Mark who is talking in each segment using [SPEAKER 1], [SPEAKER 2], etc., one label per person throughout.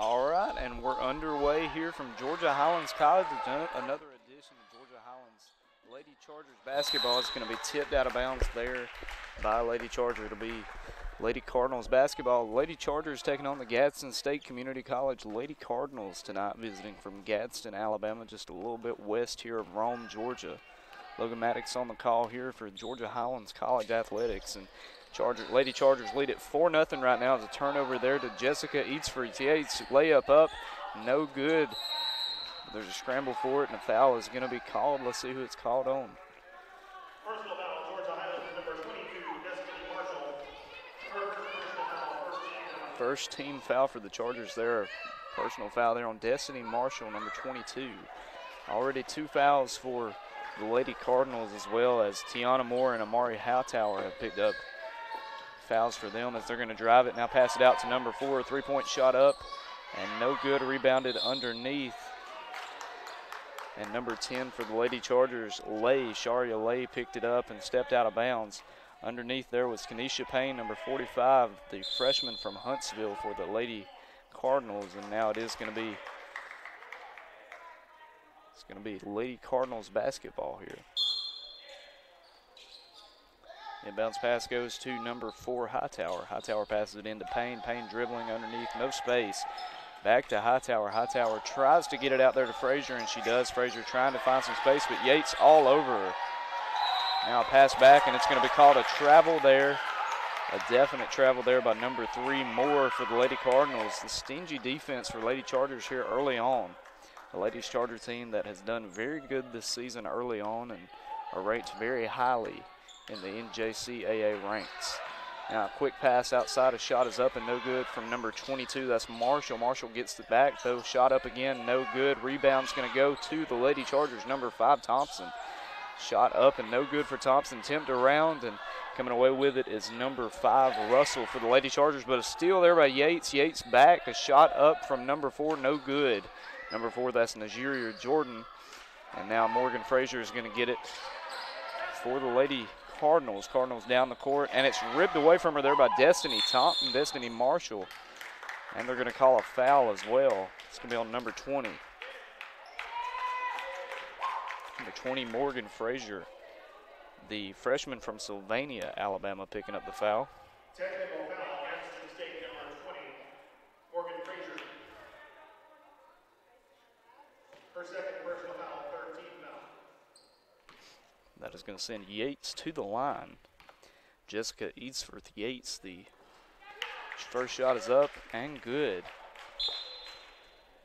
[SPEAKER 1] All right, and we're underway here from Georgia Highlands College. Another edition of Georgia Highlands Lady Chargers basketball. Is going to be tipped out of bounds there by Lady Charger. It'll be Lady Cardinals basketball. Lady Chargers taking on the Gadsden State Community College Lady Cardinals tonight, visiting from Gadsden, Alabama, just a little bit west here of Rome, Georgia. Logan Maddox on the call here for Georgia Highlands College Athletics. And Lady Chargers lead it 4-0 right now. As a turnover there to Jessica Yates. Layup up, no good. There's a scramble for it, and a foul is going to be called. Let's see who it's called on.
[SPEAKER 2] Personal foul, Georgia Highlands, number 22, Destiny Marshall.
[SPEAKER 1] First team foul for the Chargers there. Personal foul there on Destiny Marshall, number 22. Already 2 fouls for the Lady Cardinals, as well as Tiana Moore and Amari Hightower have picked up fouls for them as they're going to drive it. Now pass it out to number 4. 3-point shot up and no good. Rebounded underneath. And number 10 for the Lady Chargers, Sharia Lay picked it up and stepped out of bounds. Underneath there was Kenesha Payne, number 45, the freshman from Huntsville for the Lady Cardinals. And now it's going to be Lady Cardinals basketball here. Inbounds pass goes to number 4, Hightower. Hightower passes it into Payne. Payne dribbling underneath, no space. Back to Hightower. Hightower tries to get it out there to Frazier, and she does. Frazier trying to find some space, but Yates all over her. Now a pass back, and it's going to be called a travel there. A definite travel there by number 3, Moore, for the Lady Cardinals. The stingy defense for Lady Chargers here early on. The Ladies Charger team that has done very good this season early on and are ranked very highly in the NJCAA ranks. Now a quick pass outside, a shot is up and no good from number 22. That's Marshall. Marshall gets it back, though. Shot up again, no good. Rebound's going to go to the Lady Chargers, number 5, Thompson. Shot up and no good for Thompson. Tipped around, and coming away with it is number 5, Russell, for the Lady Chargers, but a steal there by Yates. Yates back, a shot up from number 4, no good. Number 4, that's Najiria Jordan. And now Morgan Frazier is going to get it for the Lady Cardinals. Cardinals down the court, and it's ripped away from her there by Destiny Marshall. And they're going to call a foul as well. It's going to be on number 20. Number 20, Morgan Frazier, the freshman from Sylvania, Alabama, picking up the foul.
[SPEAKER 2] Technical foul, Gadsden State, number 20, Morgan Frazier. Her second personal foul, 13 foul.
[SPEAKER 1] That is going to send Yates to the line. Jessica Eadsworth Yates, the first shot is up and good.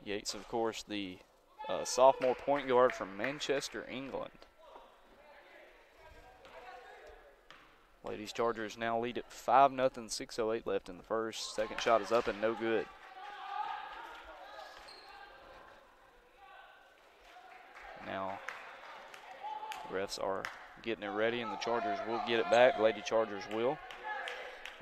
[SPEAKER 1] Yates, of course, the sophomore point guard from Manchester, England. Ladies Chargers now lead at 5-0, 6:08 left in the first. Second shot is up and no good. Now, refs are getting it ready, and the Chargers will get it back. Lady Chargers will.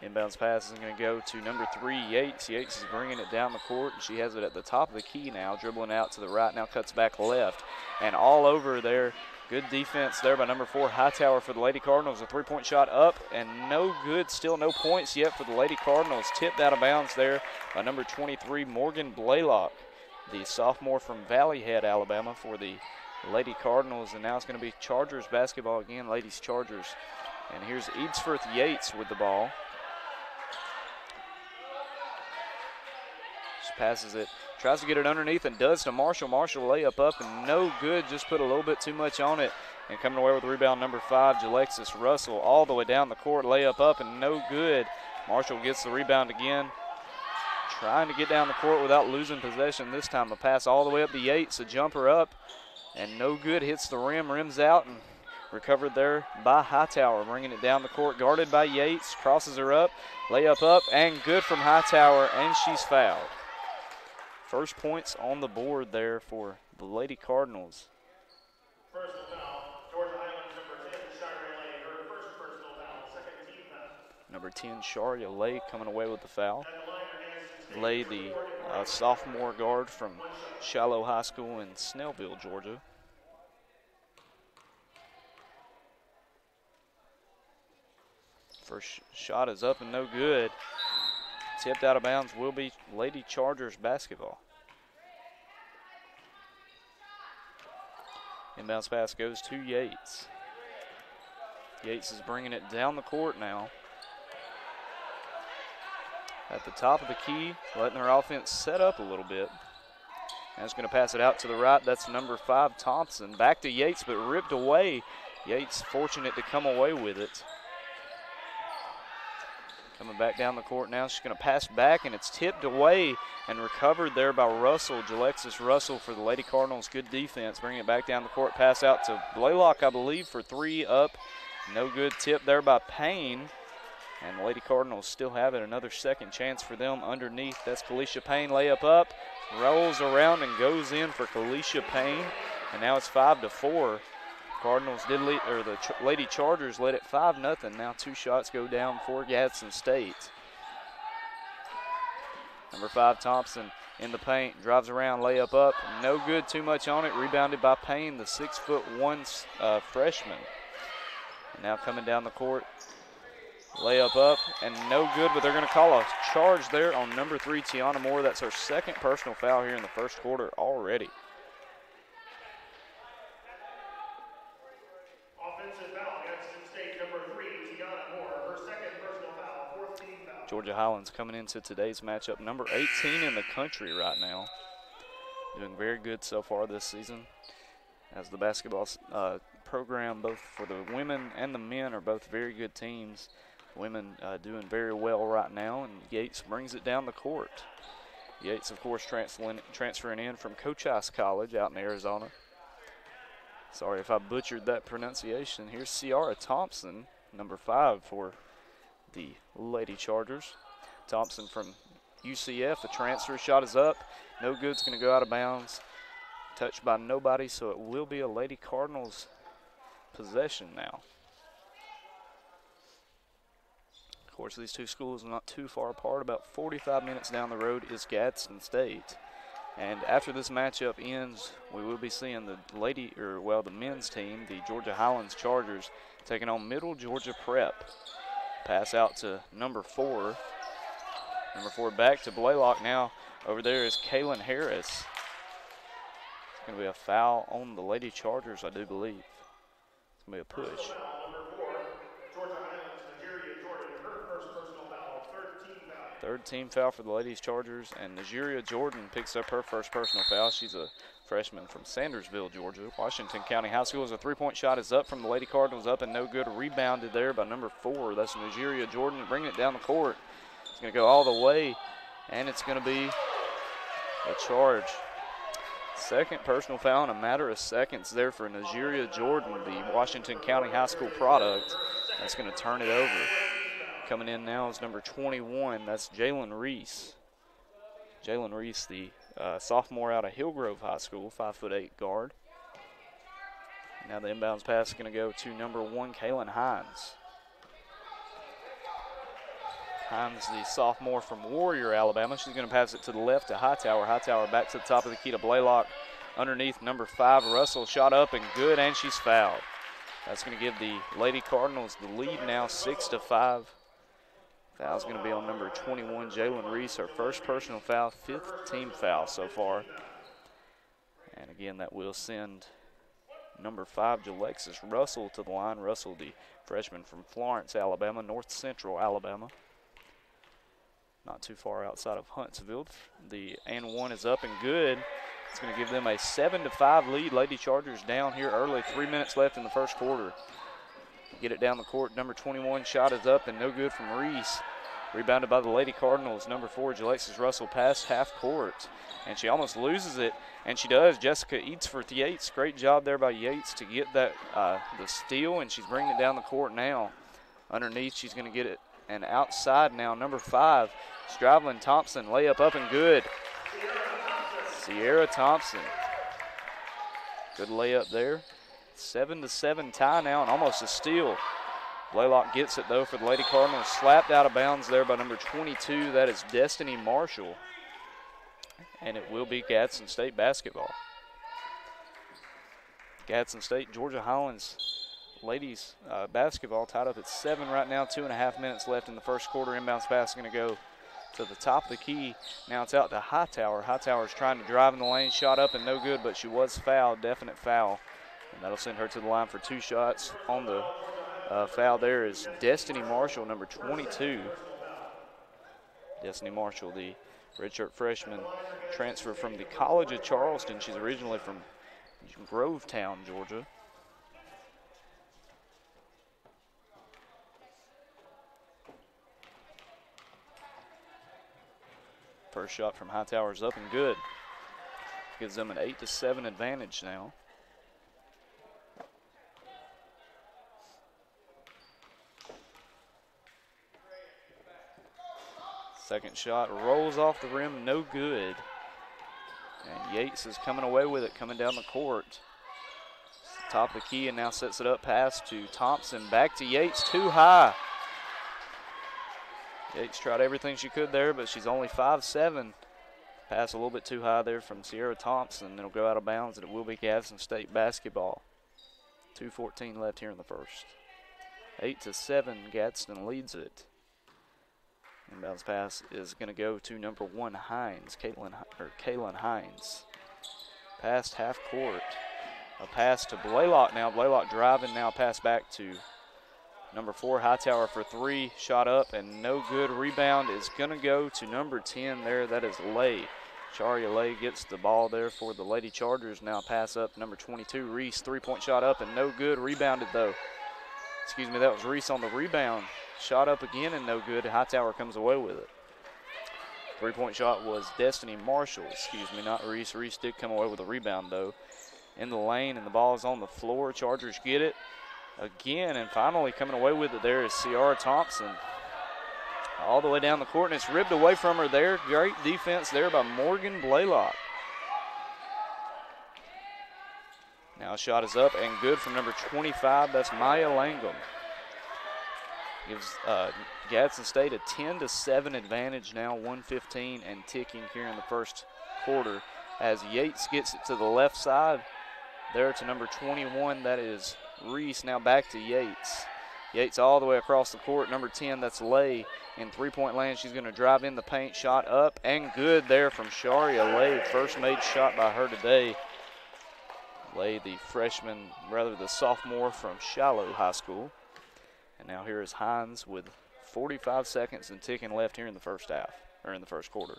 [SPEAKER 1] Inbounds pass is going to go to number 3, Yates. Yates is bringing it down the court, and she has it at the top of the key now, dribbling out to the right, now cuts back left. And all over there, good defense there by number 4, Hightower, for the Lady Cardinals. A 3-point shot up and no good. Still no points yet for the Lady Cardinals. Tipped out of bounds there by number 23, Morgan Blaylock, the sophomore from Valley Head, Alabama, for the Lady Cardinals. And now it's going to be Chargers basketball again, Ladies Chargers. And here's Eadsworth Yates with the ball. She passes it, tries to get it underneath, and does to Marshall. Marshall layup up and no good, just put a little bit too much on it. And coming away with the rebound, number 5, Jalexis Russell, all the way down the court, layup up and no good. Marshall gets the rebound again, trying to get down the court without losing possession this time. A pass all the way up to Yates, a jumper up, and no good, hits the rim, rims out, and recovered there by Hightower, bringing it down the court, guarded by Yates, crosses her up, layup up, and good from Hightower, and she's fouled. First points on the board there for the Lady Cardinals.
[SPEAKER 2] Personal foul, Georgia Highlands, number 10, Sharia Lay, her first personal foul, second team foul.
[SPEAKER 1] Number 10, Sharia Lay, coming away with the foul. Lay, the sophomore guard from Shiloh High School in Snellville, Georgia. First shot is up and no good. tipped out of bounds will be Lady Chargers basketball. Inbounds pass goes to Yates. Yates is bringing it down the court now. At the top of the key, letting their offense set up a little bit. And it's going to pass it out to the right. That's number 5, Thompson. Back to Yates, but ripped away. Yates fortunate to come away with it. Coming back down the court now. She's going to pass back, and it's tipped away and recovered there by Russell. Alexis Russell for the Lady Cardinals. Good defense. Bringing it back down the court. Pass out to Blaylock, I believe, for 3 up. No good. Tip there by Payne. And the Lady Cardinals still have it. Another second chance for them underneath. That's Kalisha Payne. Layup up. Rolls around and goes in for Kalisha Payne. And now it's 5-4. Cardinals did lead, or the Lady Chargers led it 5-0. Now 2 shots go down for Gadsden State. Number 5, Thompson in the paint. Drives around. Layup up. No good. Too much on it. Rebounded by Payne, the 6'1" freshman. And now coming down the court. Layup up and no good, but they're going to call a charge there on number 3, Tiana Moore. That's her second personal foul here in the first quarter already.
[SPEAKER 2] Offensive foul, Gadsden State, number 3, Tiana Moore. Her second personal foul, 4th team foul.
[SPEAKER 1] Georgia Highlands coming into today's matchup, number 18 in the country right now. Doing very good so far this season. As the basketball program, both for the women and the men, are both very good teams. Women doing very well right now, and Yates brings it down the court. Yates, of course, transferring in from Cochise College out in Arizona. Sorry if I butchered that pronunciation. Here's Ciara Thompson, number 5 for the Lady Chargers. Thompson from UCF, the transfer shot is up. No good, it's going to go out of bounds. Touched by nobody, so it will be a Lady Cardinals possession now. Of course, these two schools are not too far apart. About 45 minutes down the road is Gadsden State. And after this matchup ends, we will be seeing the the men's team, the Georgia Highlands Chargers, taking on Middle Georgia Prep. Pass out to number 4. Number 4 back to Blaylock now. Over there is Kaylin Harris. It's going to be a foul on the Lady Chargers, I do believe. It's going to be a push. Third team foul for the Ladies Chargers, and Nigeria Jordan picks up her first personal foul. She's a freshman from Sandersville, Georgia. Washington County High School. As a 3-point shot is up from the Lady Cardinals, up and no good. Rebounded there by number 4. That's Nigeria Jordan bringing it down the court. It's going to go all the way, and it's going to be a charge. Second personal foul in a matter of seconds there for Nigeria Jordan, the Washington County High School product. That's going to turn it over. Coming in now is number 21. That's Jalen Reese. Jalen Reese, the sophomore out of Hillgrove High School, 5'8" guard. Now the inbounds pass is going to go to number 1, Kaylin Hines. Hines, the sophomore from Warrior, Alabama. She's going to pass it to the left to Hightower. Hightower back to the top of the key to Blaylock. Underneath number 5, Russell. Shot up and good, and she's fouled. That's going to give the Lady Cardinals the lead now, 6-5. Foul's going to be on number 21, Jalen Reese, her first personal foul, 5th team foul so far. And again, that will send number 5, Alexis Russell, to the line. Russell, the freshman from Florence, Alabama, North Central Alabama. Not too far outside of Huntsville. The and one is up and good. It's going to give them a 7-5 lead. Lady Chargers down here early. 3 minutes left in the first quarter. Get it down the court. Number 21 shot is up and no good from Reese. Rebounded by the Lady Cardinals. Number 4, Alexis Russell, past half court. And she almost loses it, and she does. Jessica Eatsforth Yates. Great job there by Yates to get that the steal, and she's bringing it down the court now. Underneath, she's going to get it. And outside now, number 5, Stravlin Thompson. Layup up and good. Ciara Thompson. Good layup there. 7-7 tie now, and almost a steal. Blaylock gets it, though, for the Lady Cardinals. Slapped out of bounds there by number 22. That is Destiny Marshall. And it will be Gadsden State basketball. Gadsden State, Georgia Highlands ladies basketball tied up at 7 right now. 2.5 minutes left in the first quarter. Inbounds pass is going to go to the top of the key. Now it's out to Hightower. Hightower's trying to drive in the lane, shot up and no good, but she was fouled, definite foul. And that'll send her to the line for 2 shots. On the foul there is Destiny Marshall, number 22. Destiny Marshall, the redshirt freshman, transfer from the College of Charleston. She's originally from Grovetown, Georgia. First shot from Hightower is up and good. Gives them an 8-7 advantage now. Second shot rolls off the rim, no good. And Yates is coming away with it, coming down the court. Top of the key and now sets it up, pass to Thompson, back to Yates, too high. Yates tried everything she could there, but she's only 5'7". Pass a little bit too high there from Sierra Thompson. It'll go out of bounds, and it will be Gadsden State basketball. 2:14 left here in the first. 8-7, Gadsden leads it. Inbounds pass is going to go to number 1, Hines, Kaylin Hines. Past half court. A pass to Blaylock now. Blaylock driving now. Pass back to number 4, Hightower for 3. Shot up and no good. Rebound is going to go to number 10 there. That is Lay. Sharia Lay gets the ball there for the Lady Chargers. Now pass up number 22, Reese. 3-point shot up and no good. Rebounded though. Excuse me, that was Reese on the rebound. Shot up again and no good. Hightower comes away with it. 3-point shot was Destiny Marshall. Excuse me, not Reese. Reese did come away with a rebound though. In the lane and the ball is on the floor. Chargers get it again, and finally coming away with it there is Sierra Thompson. All the way down the court, and it's ripped away from her there. Great defense there by Morgan Blaylock. Now a shot is up and good from number 25. That's Maya Langham. Gives Gadsden State a 10-7 advantage now, 1:15 and ticking here in the first quarter as Yates gets it to the left side. There to number 21, that is Reese. Now back to Yates. Yates all the way across the court. Number 10, that's Lay. In 3-point land, she's going to drive in the paint. Shot up and good there from Sharia Lay. First made shot by her today. Lay, the freshman, rather the sophomore from Shiloh High School. And now here is Hines with 45 seconds and ticking left here in the first half, or in the first quarter.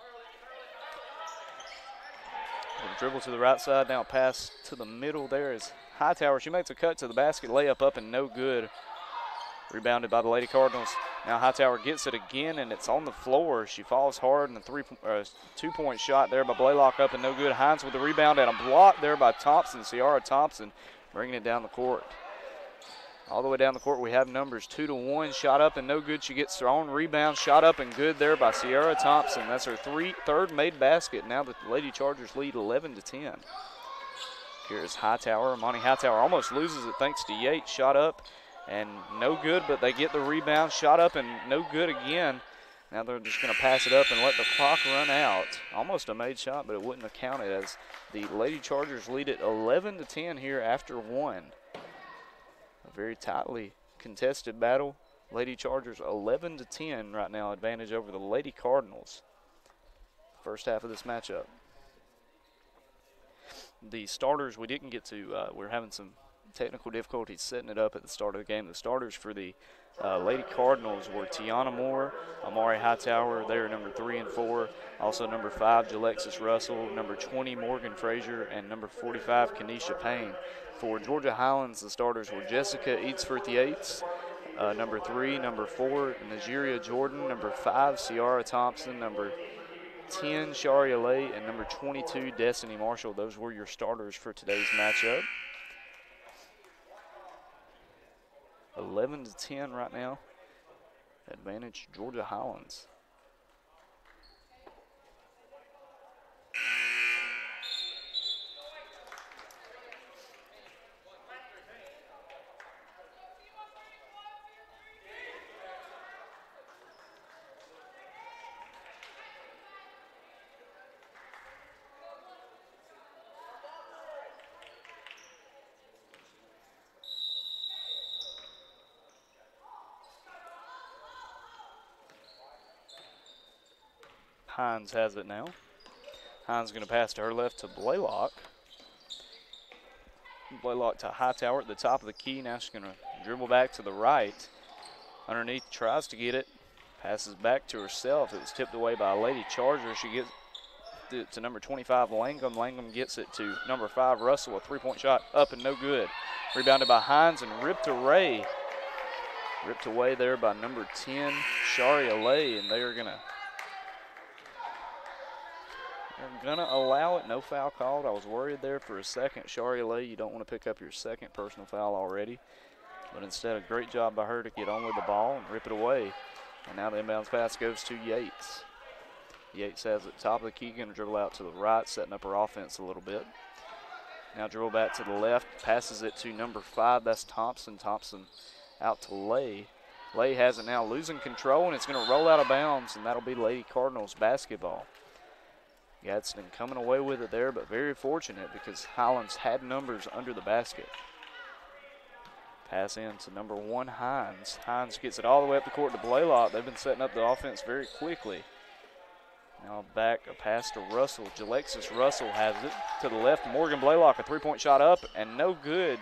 [SPEAKER 1] Dribble to the right side, now pass to the middle. There is Hightower. She makes a cut to the basket, layup up and no good. Rebounded by the Lady Cardinals. Now Hightower gets it again, and it's on the floor. She falls hard, and a 2-point shot there by Blaylock up and no good. Hines with the rebound and a block there by Thompson, Sierra Thompson, bringing it down the court. All the way down the court, we have numbers 2-1. Shot up and no good. She gets her own rebound. Shot up and good there by Sierra Thompson. That's her third made basket. Now the Lady Chargers lead 11-10. Here's Hightower. Monty Hightower almost loses it thanks to Yates. Shot up and no good, but they get the rebound. Shot up and no good again. Now they're just going to pass it up and let the clock run out. Almost a made shot, but it wouldn't have counted as the Lady Chargers lead it 11-10 here after 1. A very tightly contested battle. Lady Chargers 11-10 right now, advantage over the Lady Cardinals. First half of this matchup. The starters we didn't get to, we're having some technical difficulties setting it up at the start of the game. The starters for the Lady Cardinals were Tiana Moore, Amari Hightower, they're number 3 and 4. Also number 5, Jalexis Russell, number 20, Morgan Frazier, and number 45, Kenesha Payne. For Georgia Highlands, the starters were Jessica Eatsforth-Yates, number 3, number 4, Najiria Jordan, number 5, Ciara Thompson, number 10, Sharia Lay, and number 22, Destiny Marshall. Those were your starters for today's matchup. 11-10 right now. Advantage Georgia Highlands. Hines has it now. Hines going to pass to her left to Blaylock. Blaylock to Hightower at the top of the key. Now she's going to dribble back to the right. Underneath, tries to get it. Passes back to herself. It was tipped away by a Lady Charger. She gets it to number 25, Langham. Langham gets it to number 5, Russell. A three-point shot up and no good. Rebounded by Hines and ripped away. Ripped away there by number 10, Shari Alay, and they're gonna allow it. No foul called. I was worried there for a second. Shari Alay, you don't want to pick up your second personal foul already. But instead, a great job by her to get on with the ball and rip it away. And now the inbounds pass goes to Yates. Yates has it top of the key, going to dribble out to the right, setting up her offense a little bit. Now dribble back to the left, passes it to number 5, that's Thompson. Thompson out to Lay. Lay has it now, losing control, and it's going to roll out of bounds, and that'll be Lady Cardinals basketball. Gadsden coming away with it there, but very fortunate because Highlands had numbers under the basket. Pass in to number 1, Hines. Hines gets it all the way up the court to Blaylock. They've been setting up the offense very quickly. Now back, a pass to Russell. Alexis Russell has it to the left. Morgan Blaylock, a three-point shot up and no good.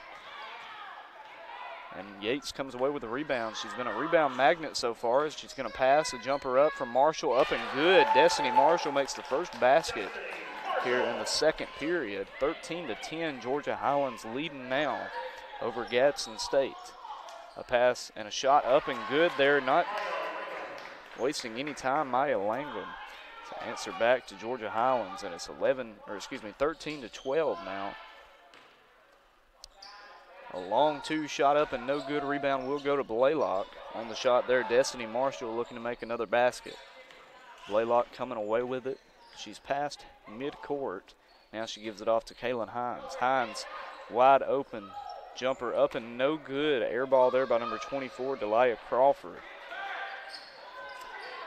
[SPEAKER 1] And Yates comes away with the rebound. She's been a rebound magnet so far as she's going to pass a jumper up from Marshall, up and good. Destiny Marshall makes the first basket here in the second period. 13-10, Georgia Highlands leading now over Gadsden State. A pass and a shot up and good there, not wasting any time. Maya Langham to answer back to Georgia Highlands, and it's 13-12 now. A long two shot up and no good. Rebound will go to Blaylock. On the shot there, Destiny Marshall looking to make another basket. Blaylock coming away with it. She's past midcourt. Now she gives it off to Kaylin Hines. Hines wide open. Jumper up and no good. Air ball there by number 24, Delia Crawford.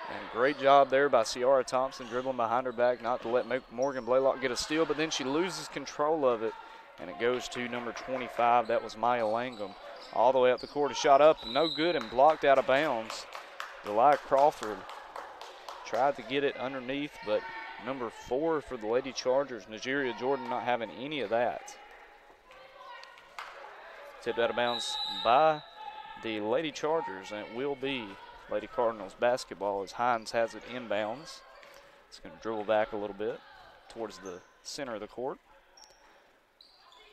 [SPEAKER 1] And great job there by Ciara Thompson, dribbling behind her back, not to let Morgan Blaylock get a steal, but then she loses control of it, and it goes to number 25. That was Maya Langham. All the way up the court, a shot up, no good, and blocked out of bounds. Delia Crawford tried to get it underneath, but number 4 for the Lady Chargers, Nigeria Jordan, not having any of that. Tipped out of bounds by the Lady Chargers, and it will be Lady Cardinals basketball as Hines has it inbounds. It's going to dribble back a little bit towards the center of the court.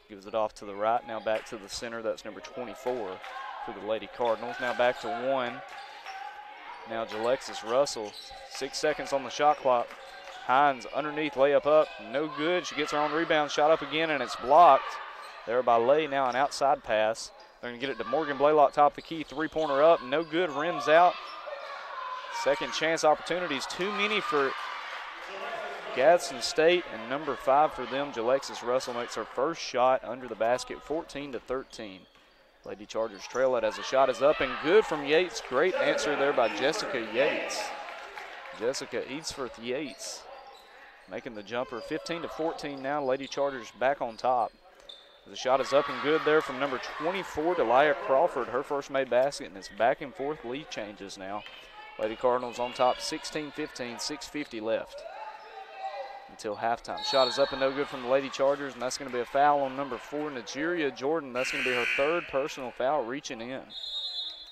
[SPEAKER 1] Gives it off to the right, now back to the center. That's number 24 for the Lady Cardinals. Now back to 1. Now Alexis Russell, 6 seconds on the shot clock. Hines underneath, layup up, no good. She gets her own rebound, shot up again, and it's blocked there by Lay. Now an outside pass. They're going to get it to Morgan Blaylock, top of the key, three-pointer up, no good, rims out. Second chance opportunities, too many for Gadsden State, and number 5 for them, Alexis Russell, makes her first shot under the basket, 14-13. Lady Chargers trail it as the shot is up and good from Yates. Great answer there by Jessica Yates. Jessica Eadsforth Yates making the jumper, 15-14 now. Lady Chargers back on top. The shot is up and good there from number 24, Delia Crawford, her first made basket, and it's back and forth lead changes now. Lady Cardinals on top, 16-15, 6:50 left until halftime. Shot is up and no good from the Lady Chargers, and that's going to be a foul on number 4, Nigeria Jordan. That's going to be her third personal foul reaching in.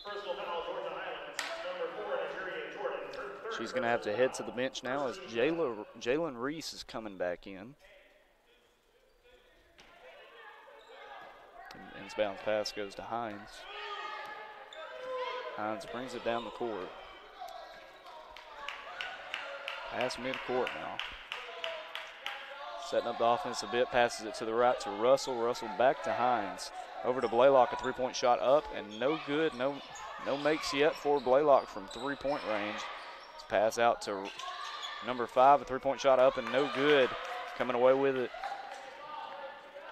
[SPEAKER 2] Personal foul, Georgia Highlands, number 4, Nigeria Jordan.
[SPEAKER 1] She's going to have to head to the bench now as Jalen Reese is coming back in. Inbound pass goes to Hines. Hines brings it down the court. Past midcourt now. Setting up the offense a bit, passes it to the right to Russell. Russell back to Hines. Over to Blaylock, a three-point shot up and no good. No makes yet for Blaylock from three-point range. It's pass out to number 5, a three-point shot up and no good. Coming away with it.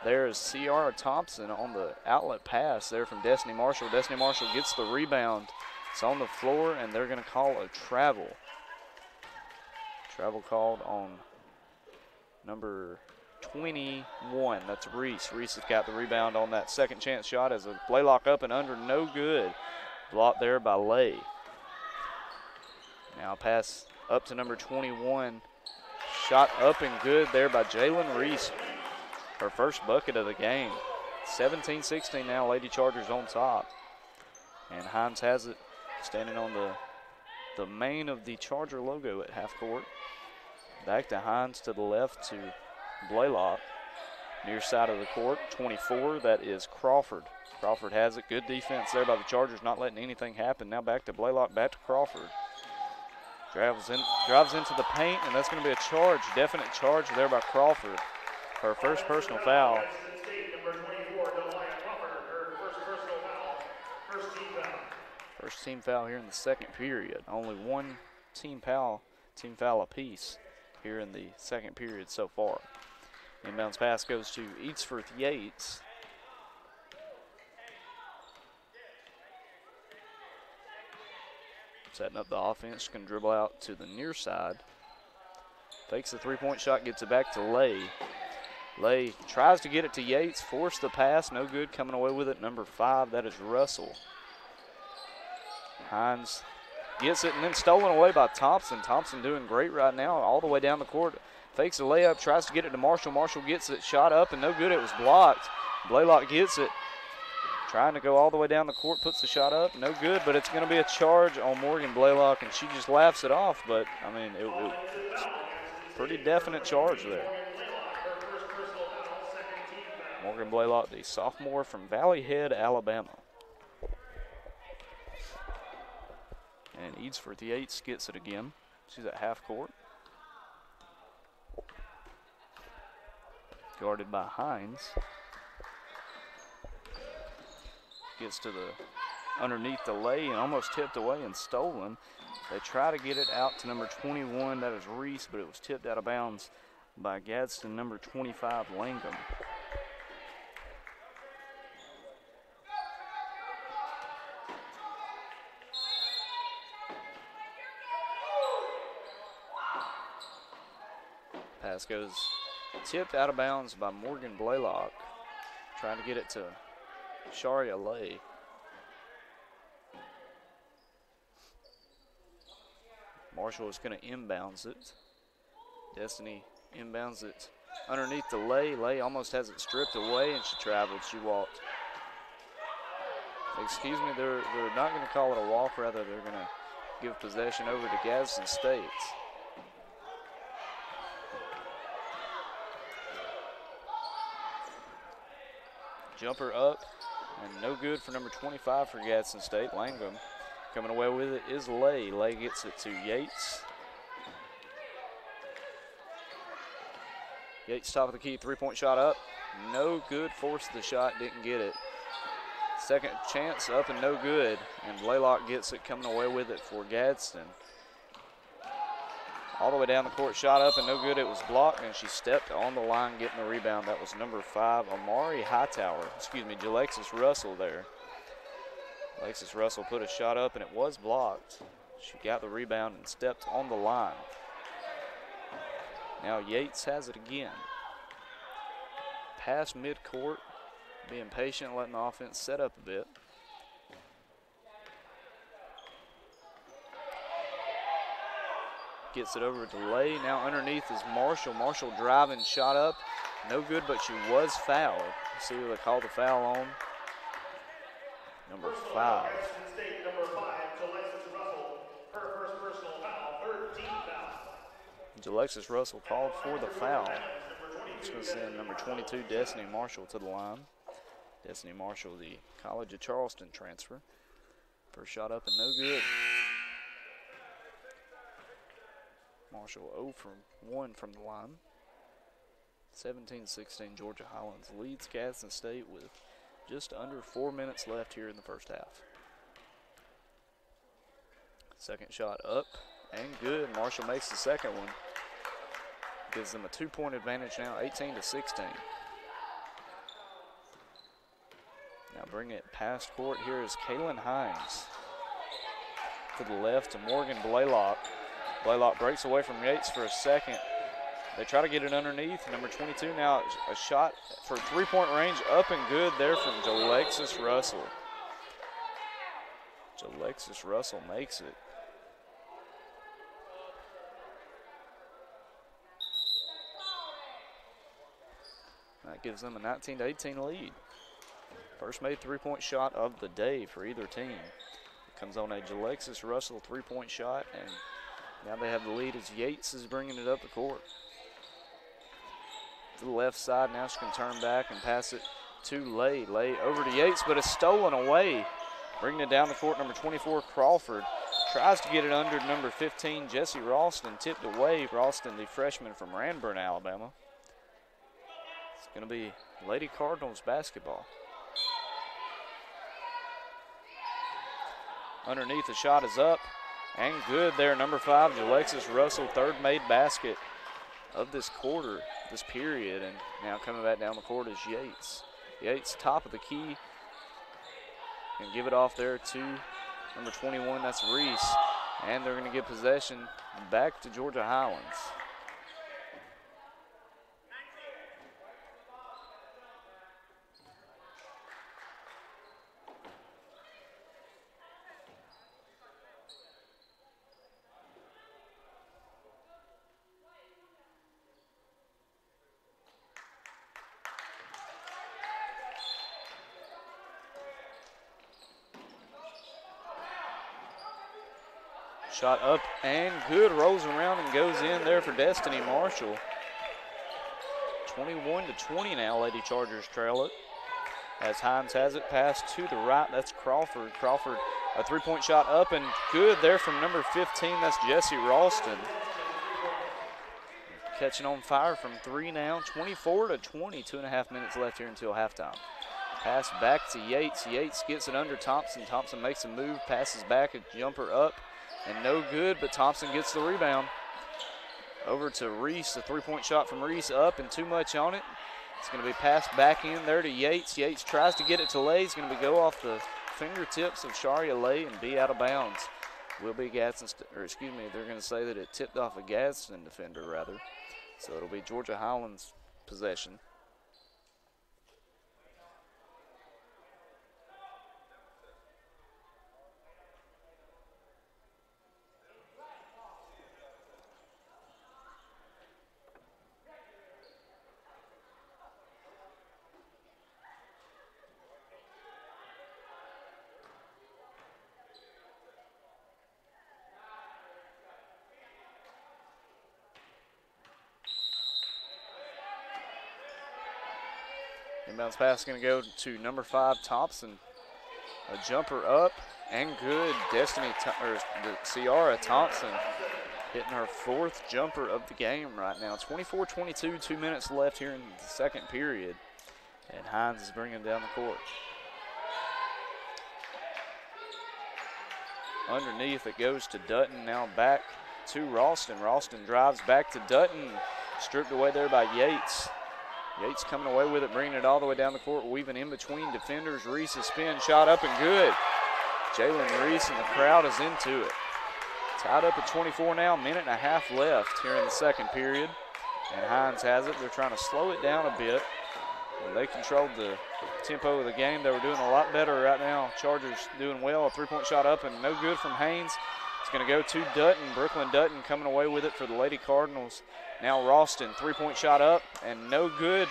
[SPEAKER 1] There is Ciara Thompson on the outlet pass there from Destiny Marshall. Destiny Marshall gets the rebound. It's on the floor, and they're going to call a travel. Travel called on number 21. That's Reese. Reese has got the rebound on that second chance shot as a Blaylock up and under, no good. Blocked there by Lay. Now pass up to number 21. Shot up and good there by Jalen Reese. Her first bucket of the game. 17-16 now, Lady Chargers on top. And Hines has it, standing on the main of the Charger logo at half court. Back to Hines, to the left to Blaylock. Near side of the court, 24, that is Crawford. Crawford has it. Good defense there by the Chargers, not letting anything happen. Now back to Blaylock, back to Crawford. Drives into the paint, and that's going to be a charge, definite charge there by Crawford. Her first personal foul.
[SPEAKER 2] Gadsden State, number 24, Delia Crawford, her first personal foul, first team foul.
[SPEAKER 1] First team foul here in the second period. Only one team foul apiece here in the second period so far. Inbounds pass goes to Eadsworth Yates. Setting up the offense, can dribble out to the near side. Fakes the three-point shot, gets it back to Lay. Lay tries to get it to Yates, forced the pass, no good, coming away with it. Number 5, that is Russell. Hines gets it and then stolen away by Thompson. Thompson doing great right now, all the way down the court. Fakes a layup, tries to get it to Marshall. Marshall gets it, shot up and no good, it was blocked. Blaylock gets it. Trying to go all the way down the court, puts the shot up, no good, but it's going to be a charge on Morgan Blaylock, and she just laughs it off. But, I mean, it was a pretty definite charge there. Morgan Blaylock, the sophomore from Valley Head, Alabama. And Eadsworth Yates gets it again. She's at half court. Guarded by Hines. Gets to the underneath the lay and almost tipped away and stolen. They try to get it out to number 21, that is Reese, but it was tipped out of bounds by Gadsden, number 25, Langham. Pass goes tipped out of bounds by Morgan Blaylock. Trying to get it to Sharia Lay. Marshall is going to inbounds it. Destiny inbounds it underneath the Lay. Lay almost has it stripped away, and she traveled. She walked. Excuse me, they're not going to call it a walk. Rather, they're going to give possession over to Gadsden State. Jumper up, and no good for number 25 for Gadsden State. Langham coming away with it is Lay. Lay gets it to Yates. Yates top of the key, three-point shot up. No good, forced the shot, didn't get it. Second chance up and no good, and Blaylock gets it, coming away with it for Gadsden. All the way down the court, shot up and no good. It was blocked, and she stepped on the line getting the rebound. That was number 5, Jalexis Russell there. Alexis Russell put a shot up, and it was blocked. She got the rebound and stepped on the line. Now Yates has it again. Past midcourt, being patient, letting the offense set up a bit. Gets it over to Lay. Now underneath is Marshall. Marshall driving, shot up. No good, but she was fouled. See who they called the foul on. Number 5.
[SPEAKER 2] Gadsden State, number 5, Jalexis Russell, her first personal foul, third team foul.
[SPEAKER 1] Jalexis Russell called for the foul. It's going to send number 22, Destiny Marshall, to the line. Destiny Marshall, the College of Charleston transfer. First shot up and no good. Marshall 0 from 1 from the line. 17-16, Georgia Highlands leads Gadsden State with just under 4 minutes left here in the first half. Second shot up and good. Marshall makes the second one. Gives them a 2-point advantage now, 18-16. Now bring it past court. Here is Kaylin Hines. To the left to Morgan Blaylock. Blaylock breaks away from Yates for a second. They try to get it underneath. Number 22 now, a shot for three-point range, up and good there from Jalexis Russell. Jalexis Russell makes it. That gives them a 19-18 lead. First made three-point shot of the day for either team. It comes on a Alexis Russell three-point shot, and now they have the lead as Yates is bringing it up the court. To the left side, now she can turn back and pass it to Lay. Lay over to Yates, but it's stolen away. Bringing it down the court, number 24, Crawford. Tries to get it under number 15, Jesse Ralston, tipped away. Ralston, the freshman from Ranburne, Alabama. It's going to be Lady Cardinals basketball. Underneath, the shot is up and good there. Number 5, Alexis Russell, third made basket of this quarter, this period. And now coming back down the court is Yates. Yates, top of the key. And give it off there to number 21, that's Reese. And they're going to get possession back to Georgia Highlands. Shot up and good, rolls around and goes in there for Destiny Marshall. 21-20 now, Lady Chargers trail it. As Hines has it, pass to the right, that's Crawford. Crawford, a three-point shot up and good there from number 15, that's Jesse Ralston. Catching on fire from three now, 24-20, 2.5 minutes left here until halftime. Pass back to Yates. Yates gets it under Thompson. Thompson makes a move, passes back, a jumper up. And no good, but Thompson gets the rebound. Over to Reese, a three-point shot from Reese, up and too much on it. It's going to be passed back in there to Yates. Yates tries to get it to Lay. It's going to go off the fingertips of Sharia Lay and be out of bounds. Will be Gadsden, or excuse me, they're going to say that it tipped off a Gadsden defender rather. So it'll be Georgia Highlands possession. Inbounds pass is going to go to number 5, Thompson. A jumper up and good. Ciara Thompson hitting her 4th jumper of the game right now. 24-22, 2 minutes left here in the second period. And Hines is bringing down the court. Underneath it goes to Dutton, now back to Ralston. Ralston drives back to Dutton, stripped away there by Yates. Yates coming away with it, bringing it all the way down the court, weaving in between defenders. Reese, a spin, shot up and good. Jalen Reese and the crowd is into it. Tied up at 24 now, minute and a half left here in the second period. And Hines has it. They're trying to slow it down a bit. When they controlled the tempo of the game, they were doing a lot better right now. Chargers doing well, a three-point shot up and no good from Haynes. It's going to go to Dutton. Brooklyn Dutton coming away with it for the Lady Cardinals. Now Ralston, three-point shot up and no good.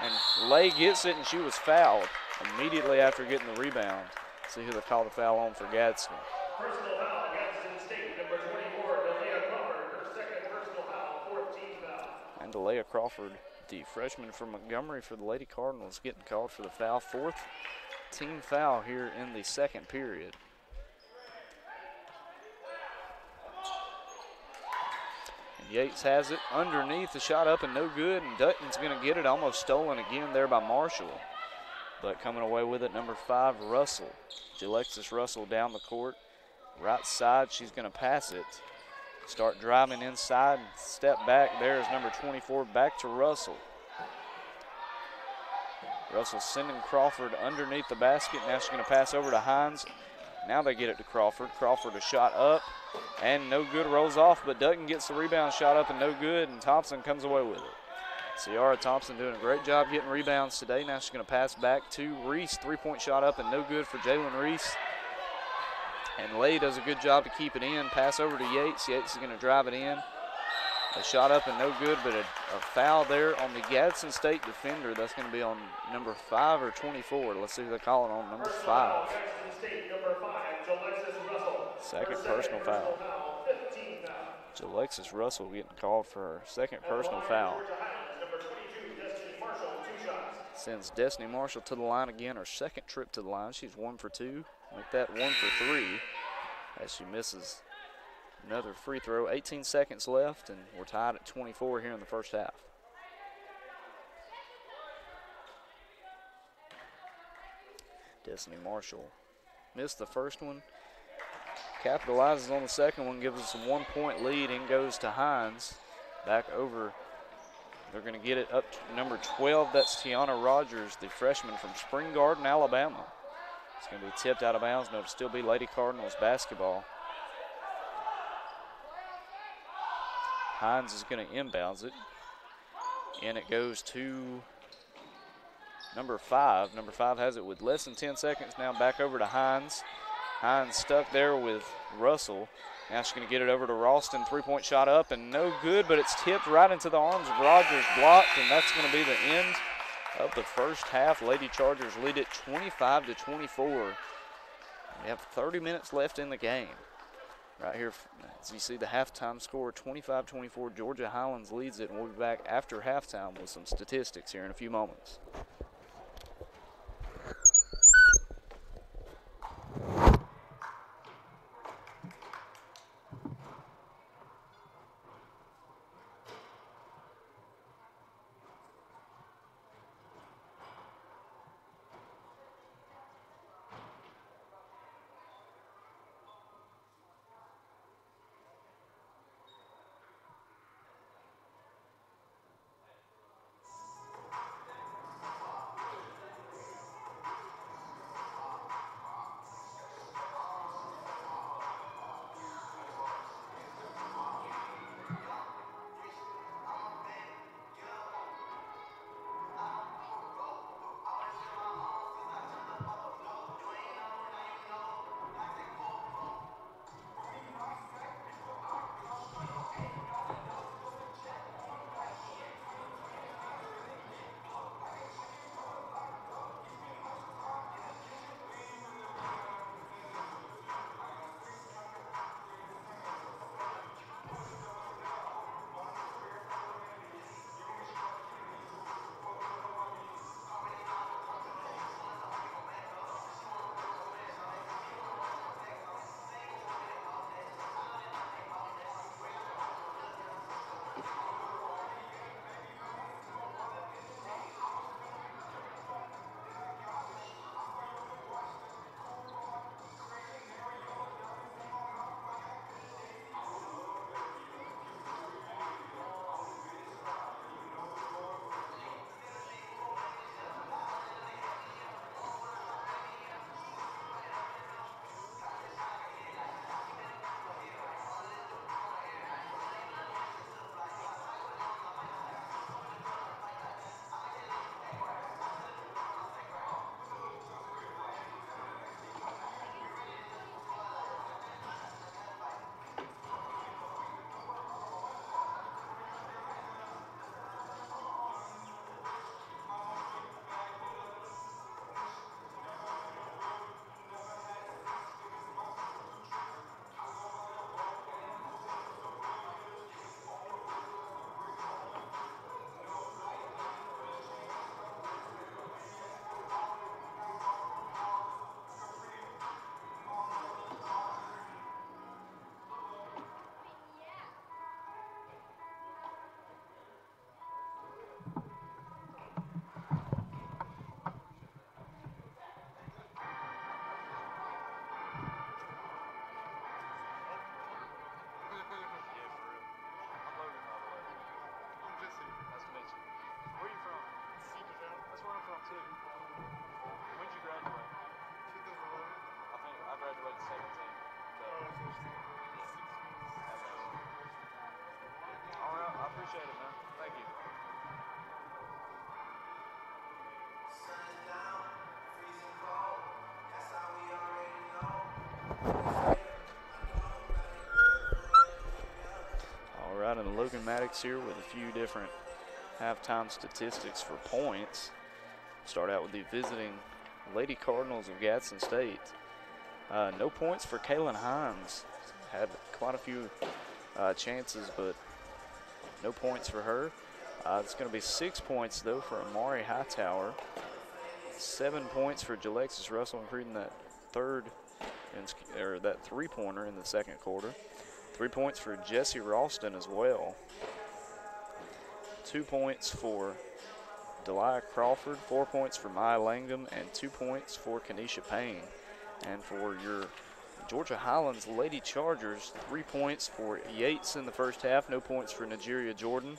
[SPEAKER 1] And Lay gets it and she was fouled immediately after getting the rebound. See who they call the foul on for Gadsden.
[SPEAKER 2] Personal foul, Gadsden State, number 24, Delia Crawford, her second personal foul, 4th team foul.
[SPEAKER 1] And Delia Crawford, the freshman from Montgomery for the Lady Cardinals, getting called for the foul. 4th team foul here in the second period. Yates has it underneath, the shot up and no good, and Dutton's going to get it, almost stolen again there by Marshall. But coming away with it, number 5, Russell. Alexis Russell down the court. Right side, she's going to pass it. Start driving inside, step back. There is number 24, back to Russell. Russell sending Crawford underneath the basket. Now she's going to pass over to Hines. Now they get it to Crawford. Crawford a shot up and no good, rolls off, but Dutton gets the rebound, shot up and no good, and Thompson comes away with it. Ciara Thompson doing a great job getting rebounds today. Now she's going to pass back to Reese. Three-point shot up and no good for Jalen Reese. And Lay does a good job to keep it in. Pass over to Yates. Yates is going to drive it in. A shot up and no good, but a foul there on the Gadsden State defender. That's going to be on number 5 or 24. Let's see who they call it on number 5.
[SPEAKER 2] Gadsden State, number 5, Alexis Russell.
[SPEAKER 1] Second
[SPEAKER 2] Her
[SPEAKER 1] personal foul.
[SPEAKER 2] 15 foul.
[SPEAKER 1] Alexis Russell getting called for her second personal foul.
[SPEAKER 2] Georgia Highlands, number 22, Destiny Marshall, 2 shots.
[SPEAKER 1] Sends Destiny Marshall to the line again, her second trip to the line. She's 1 for 2. Make that 1 for 3 as she misses another free throw. 18 seconds left, and we're tied at 24 here in the first half. Destiny Marshall missed the first one, capitalizes on the second one, gives us a 1-point lead, and goes to Hines. Back over. They're going to get it up to number 12. That's Tiana Rogers, the freshman from Spring Garden, Alabama. It's going to be tipped out of bounds, and it'll still be Lady Cardinals basketball. Hines is going to inbounds it, and it goes to number 5. Number 5 has it with less than 10 seconds now. Back over to Hines. Hines stuck there with Russell. Now she's going to get it over to Ralston. 3-point shot up and no good, but it's tipped right into the arms of Rogers, blocked, and that's going to be the end of the first half. Lady Chargers lead it 25-24. We have 30 minutes left in the game. Right here, as you see the halftime score, 25-24. Georgia Highlands leads it, and we'll be back after halftime with some statistics here in a few moments.
[SPEAKER 3] Appreciate it, man. Thank you.
[SPEAKER 1] All right, and a low Logan Maddox here with a few different halftime statistics for points. Start out with the visiting Lady Cardinals of Gadsden State. No points for Kaylin Hines. Had quite a few chances, but no points for her. It's going to be 6 points, though, for Amari Hightower. 7 points for Jalexis Russell, including that that three-pointer in the second quarter. 3 points for Jessie Ralston as well. 2 points for Delia Crawford, 4 points for Maya Langham, and 2 points for Kanisha Payne. And for your Georgia Highlands Lady Chargers, 3 points for Yates in the first half, no points for Nigeria Jordan.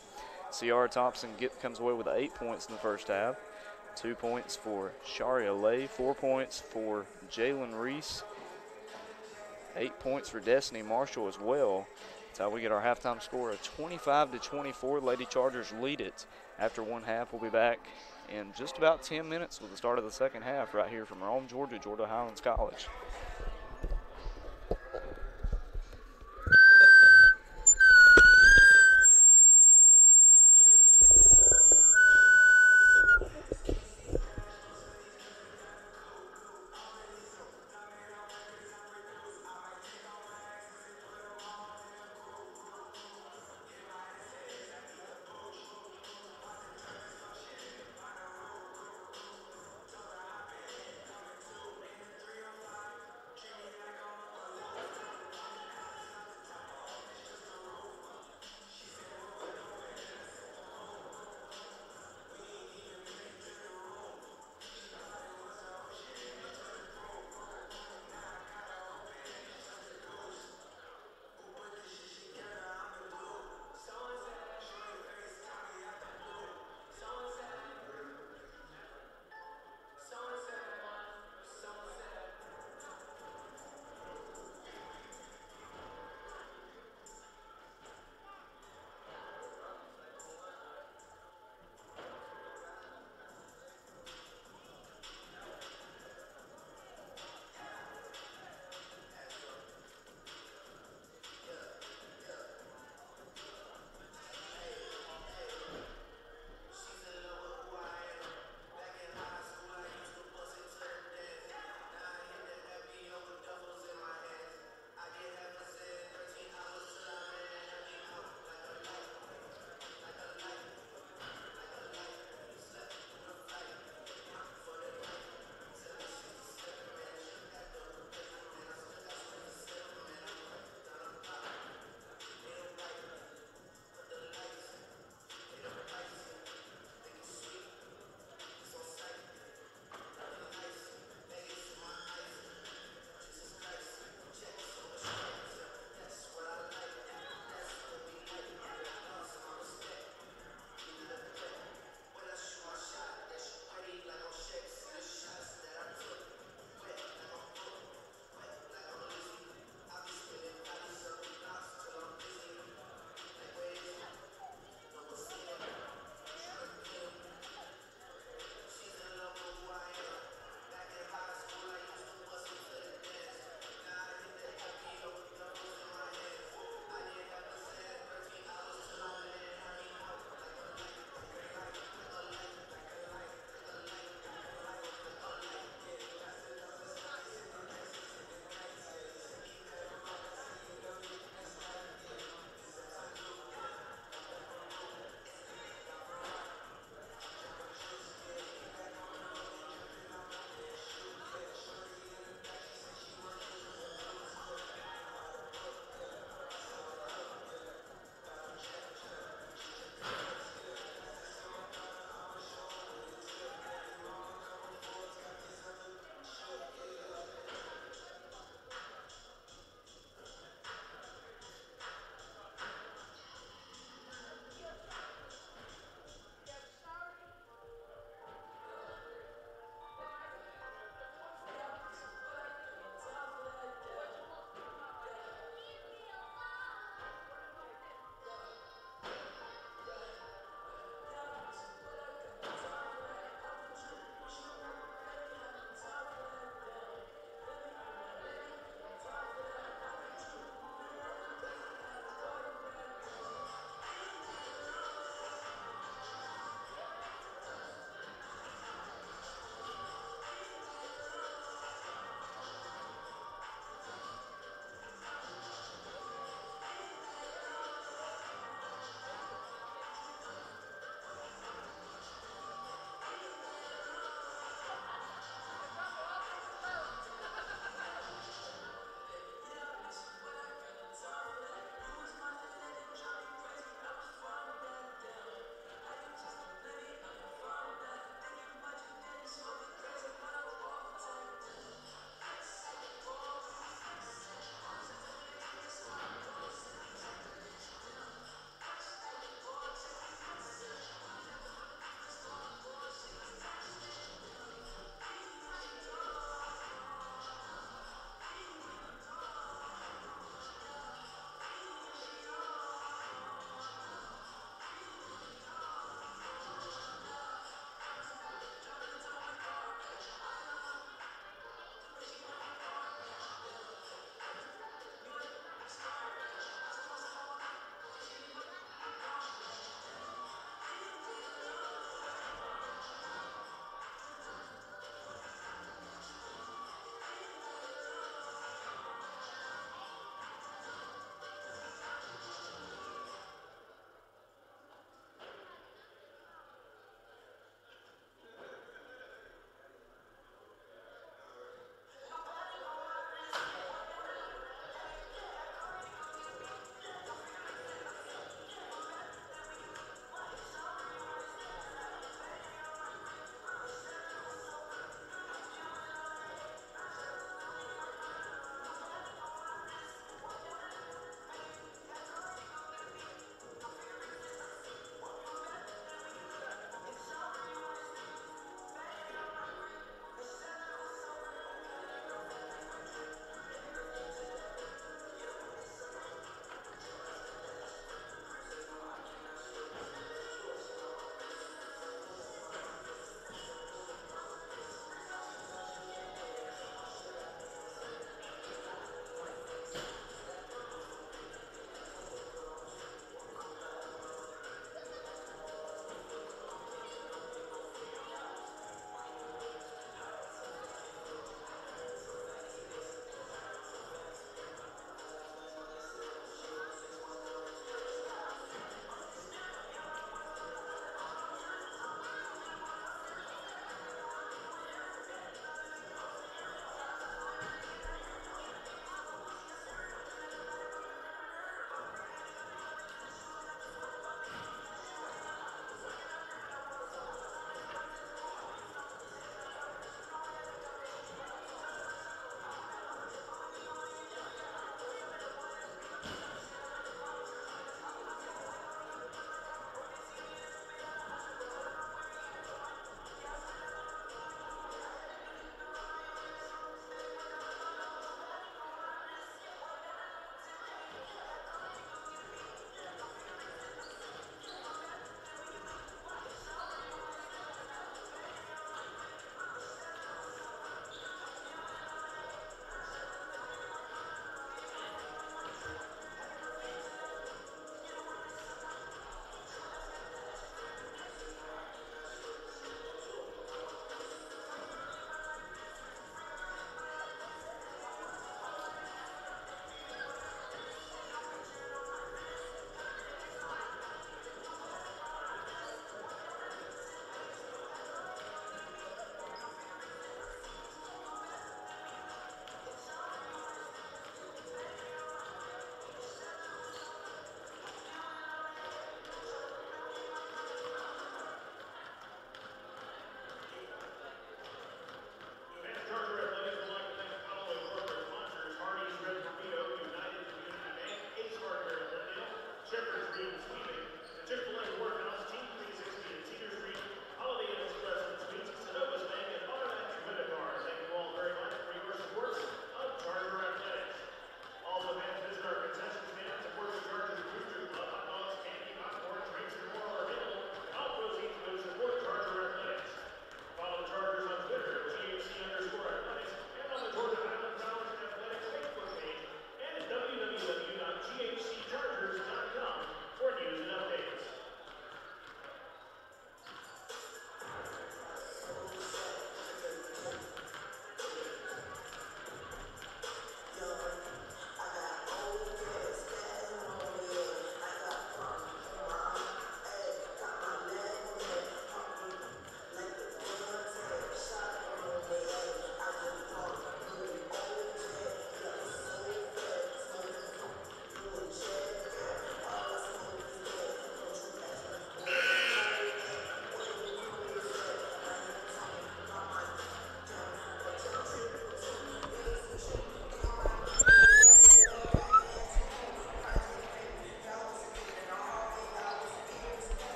[SPEAKER 1] Ciara Thompson comes away with 8 points in the first half. 2 points for Sharia Lay, 4 points for Jalen Reese, 8 points for Destiny Marshall as well. That's how we get our halftime score of 25-24. Lady Chargers lead it after one half. We'll be back in just about 10 minutes with the start of the second half right here from Rome, Georgia, Georgia Highlands College.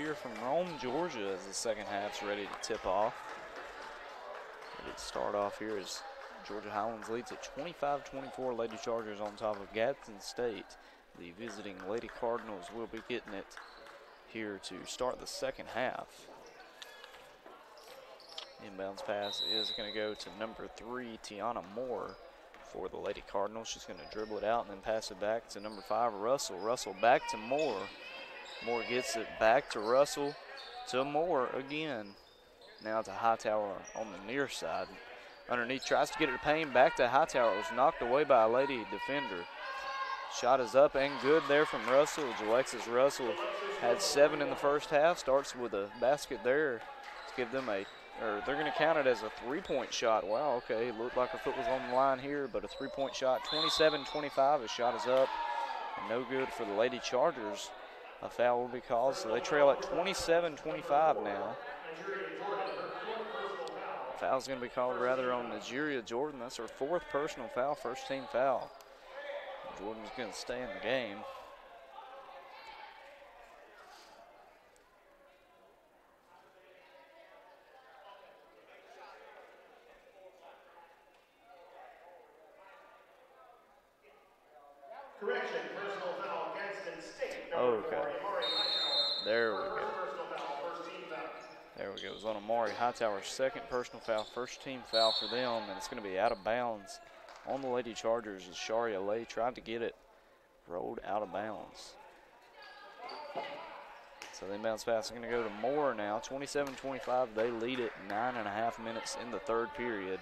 [SPEAKER 1] here from Rome, Georgia, as the second half's ready to tip off. Ready to start off here as Georgia Highlands leads at 25-24. Lady Chargers on top of Gadsden State. The visiting Lady Cardinals will be getting it here to start the second half. Inbounds pass is going to go to number 3, Tiana Moore, for the Lady Cardinals. She's going to dribble it out and then pass it back to number 5, Russell. Russell back to Moore. Moore gets it back to Russell, to Moore again. Now to Hightower on the near side. Underneath, tries to get it to Payne, back to Hightower. It was knocked away by a Lady defender. Shot is up and good there from Russell. Alexis Russell had 7 in the first half. Starts with a basket there to give them they're going to count it as a 3-point shot. Wow, okay, looked like her foot was on the line here, but a 3-point shot. 27-25, the shot is up. And no good for the Lady Chargers. A foul will be called, so they trail at 27-25 now. Foul's going to be called rather on Nigeria Jordan. That's her 4th personal foul, first team foul. Jordan's going to stay in the game.
[SPEAKER 2] Correction, personal foul, Gadsden State.
[SPEAKER 1] Okay. There we go.
[SPEAKER 2] Personal foul, first team foul.
[SPEAKER 1] There we go. It was on Amari Hightower's 2nd personal foul, first team foul for them, and it's going to be out of bounds on the Lady Chargers as Sharia Lay tried to get it, rolled out of bounds. So the inbounds pass is going to go to Moore now. 27-25, they lead it 9.5 minutes in the 3rd period.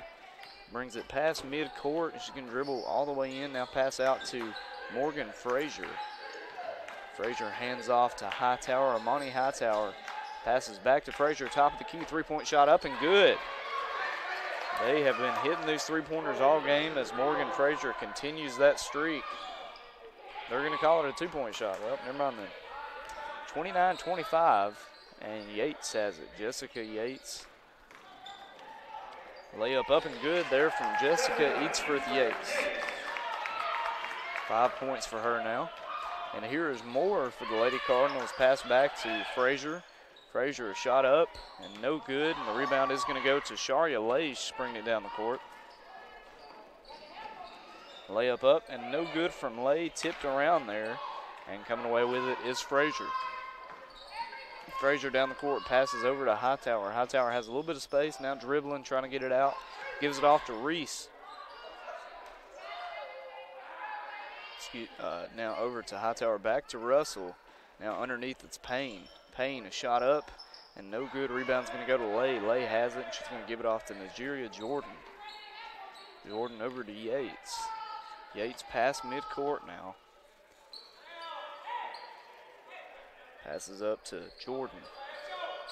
[SPEAKER 1] Brings it past midcourt. She can dribble all the way in. Now pass out to Morgan Frazier. Frazier hands off to Hightower. Amani Hightower passes back to Frazier. Top of the key, 3-point shot up and good. They have been hitting these 3-pointers all game as Morgan Frazier continues that streak. They're going to call it a 2-point shot. Well, never mind then. 29-25, and Yates has it. Jessica Yates. Layup up and good there from Jessica Eatsforth Yates. 5 points for her now. And here is Moore for the Lady Cardinals. Pass back to Frazier. Frazier a shot up and no good. And the rebound is going to go to Sharia Lay. She's bringing it down the court. Layup up and no good from Lay. Tipped around there. And coming away with it is Frazier. Frazier down the court, passes over to Hightower. Hightower has a little bit of space, now dribbling, trying to get it out. Gives it off to Reese. Now over to Hightower, back to Russell. Now underneath it's Payne. Payne, a shot up, and no good. Rebound's going to go to Lay. Lay has it, and she's going to give it off to Nigeria Jordan. Jordan over to Yates. Yates past midcourt now. Passes up to Jordan.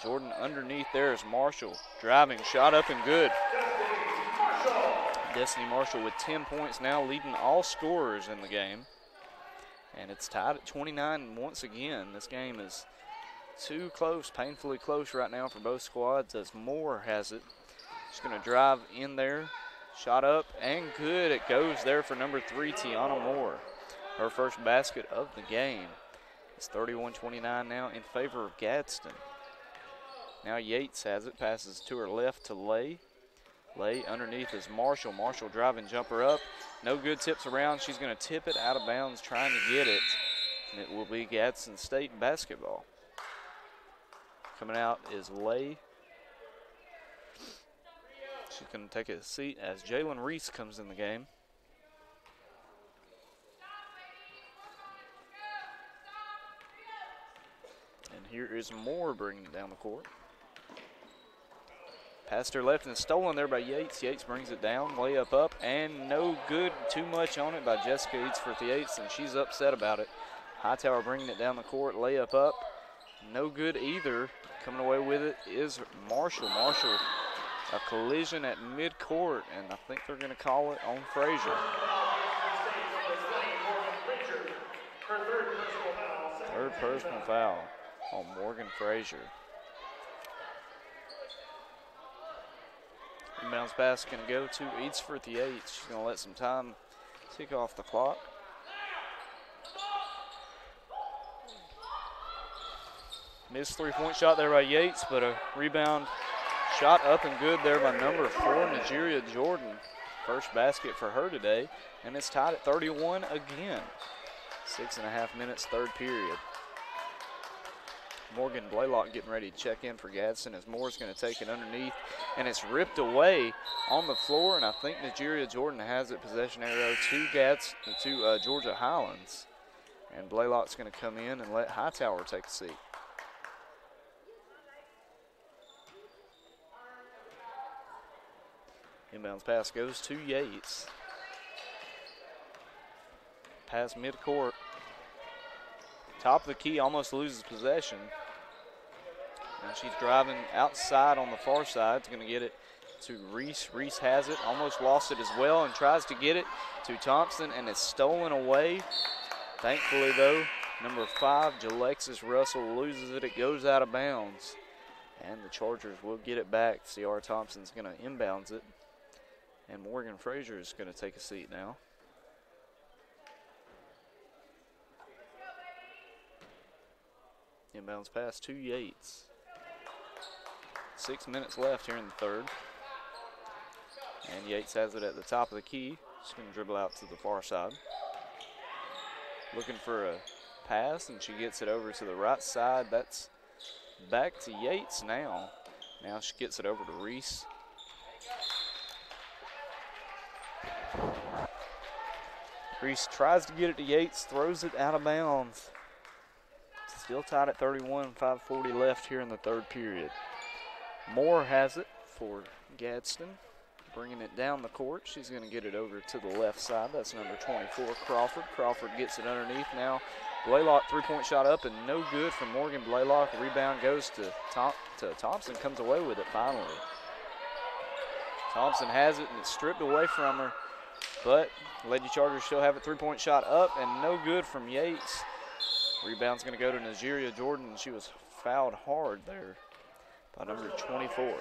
[SPEAKER 1] Jordan underneath there is Marshall. Driving, shot up and good. Destiny Marshall with 10 points now, leading all scorers in the game. And it's tied at 29 once again. This game is too close, painfully close right now for both squads as Moore has it. She's going to drive in there. Shot up and good. It goes there for number 3, Tiana Moore. Her first basket of the game. It's 31-29 now in favor of Gadsden. Now Yates has it, passes to her left to Lay. Lay underneath is Marshall. Marshall driving jumper up. No good, tips around. She's going to tip it out of bounds, trying to get it. And it will be Gadsden State basketball. Coming out is Lay. She's going to take a seat as Jalen Reese comes in the game. And here is Moore bringing it down the court. Past her left and stolen there by Yates. Yates brings it down, layup up, and no good. Too much on it by Jessica Eatsforth Yates, and she's upset about it. Hightower bringing it down the court, layup up. No good either. Coming away with it is Marshall. Marshall, a collision at midcourt, and I think they're going to call it on Frazier. Third personal foul on Morgan Frazier. Inbounds pass is going to go to Eatsforth Yates. She's going to let some time tick off the clock. Missed three-point shot there by Yates, but a rebound shot up and good there by number 4, Nigeria Jordan. First basket for her today, and it's tied at 31 again. 6.5 minutes, third period. Morgan Blaylock getting ready to check in for Gadsden as Moore's going to take it underneath, and it's ripped away on the floor, and I think Nigeria Jordan has it, possession arrow to Georgia Highlands. And Blaylock's going to come in and let Hightower take a seat. Inbounds pass goes to Yates. Pass midcourt. Top of the key, almost loses possession. Now she's driving outside on the far side. It's going to get it to Reese. Reese has it, almost lost it as well, and tries to get it to Thompson, and it's stolen away. Thankfully, though, number 5, Jalexis Russell loses it. It goes out of bounds, and the Chargers will get it back. C.R. Thompson's going to inbounds it, and Morgan Frazier is going to take a seat now. Inbounds pass to Yates. 6 minutes left here in the third. And Yates has it at the top of the key. She's going to dribble out to the far side. Looking for a pass, and she gets it over to the right side. That's back to Yates now. Now she gets it over to Reese. Reese tries to get it to Yates, throws it out of bounds. Still tied at 31, 5:40 left here in the third period. Moore has it for Gadsden, bringing it down the court. She's going to get it over to the left side. That's number 24, Crawford. Crawford gets it underneath now. Blaylock, three-point shot up and no good from Morgan Blaylock. Rebound goes to Thompson, comes away with it finally. Thompson has it, and it's stripped away from her, but Lady Chargers still have it. Three-point shot up and no good from Yates. Rebound's going to go to Nigeria Jordan. She was fouled hard there by number 24.
[SPEAKER 2] Number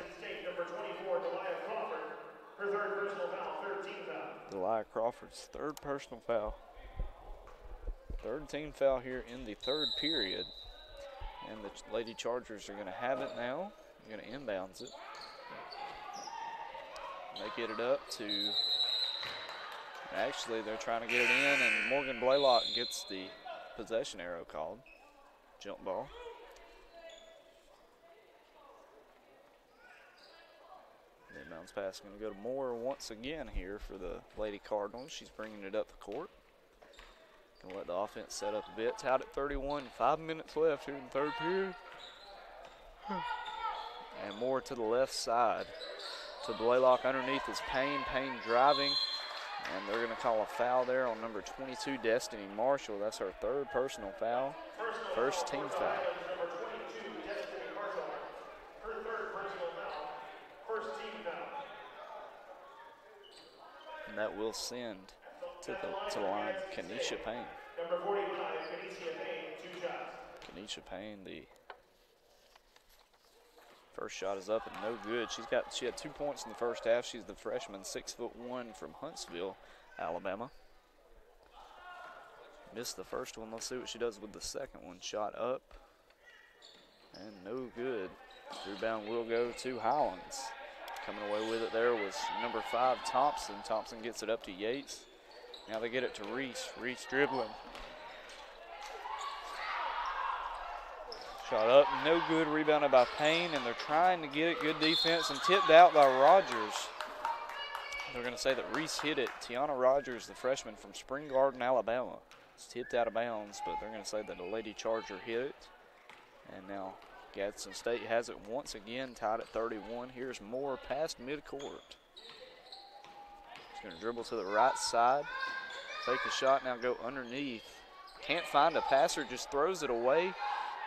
[SPEAKER 2] 24, Delia Crawford. Her third personal foul, third team foul.
[SPEAKER 1] Delia Crawford's third personal foul. Third team foul here in the third period. And the Lady Chargers are going to have it now. They're going to inbounds it. They get it up to, actually they're trying to get it in, and Morgan Blaylock gets the possession arrow called. Jump ball. The inbounds pass going to go to Moore once again here for the Lady Cardinals. She's bringing it up the court. Going to let the offense set up a bit. Tied at 31, 5 minutes left here in the third period. And Moore to the left side. To Blaylock underneath is Payne. Payne driving. And they're going to call a foul there on number 22, Destiny Marshall. That's her third personal foul. First team foul.
[SPEAKER 2] Number 22, Destiny Marshall. Her third personal foul, first team foul.
[SPEAKER 1] And that will send to the line Kenesha Payne.
[SPEAKER 2] Number 45, Kenesha Payne, 2 shots.
[SPEAKER 1] Kenesha Payne, the first shot is up and no good. She had 2 points in the first half. She's the freshman, 6'1" from Huntsville, Alabama. Missed the first one. Let's see what she does with the second one. Shot up and no good. Rebound will go to Highlands. Coming away with it there was number 5, Thompson. Thompson gets it up to Yates. Now they get it to Reese. Reese dribbling. Shot up, no good. Rebounded by Payne, and they're trying to get it. Good defense and tipped out by Rogers. They're going to say that Reese hit it. Tiana Rogers, the freshman from Spring Garden, Alabama. It's tipped out of bounds, but they're going to say that a Lady Charger hit it. And now Gadsden State has it once again, tied at 31. Here's Moore past midcourt. He's going to dribble to the right side. Take a shot, now go underneath. Can't find a passer, just throws it away.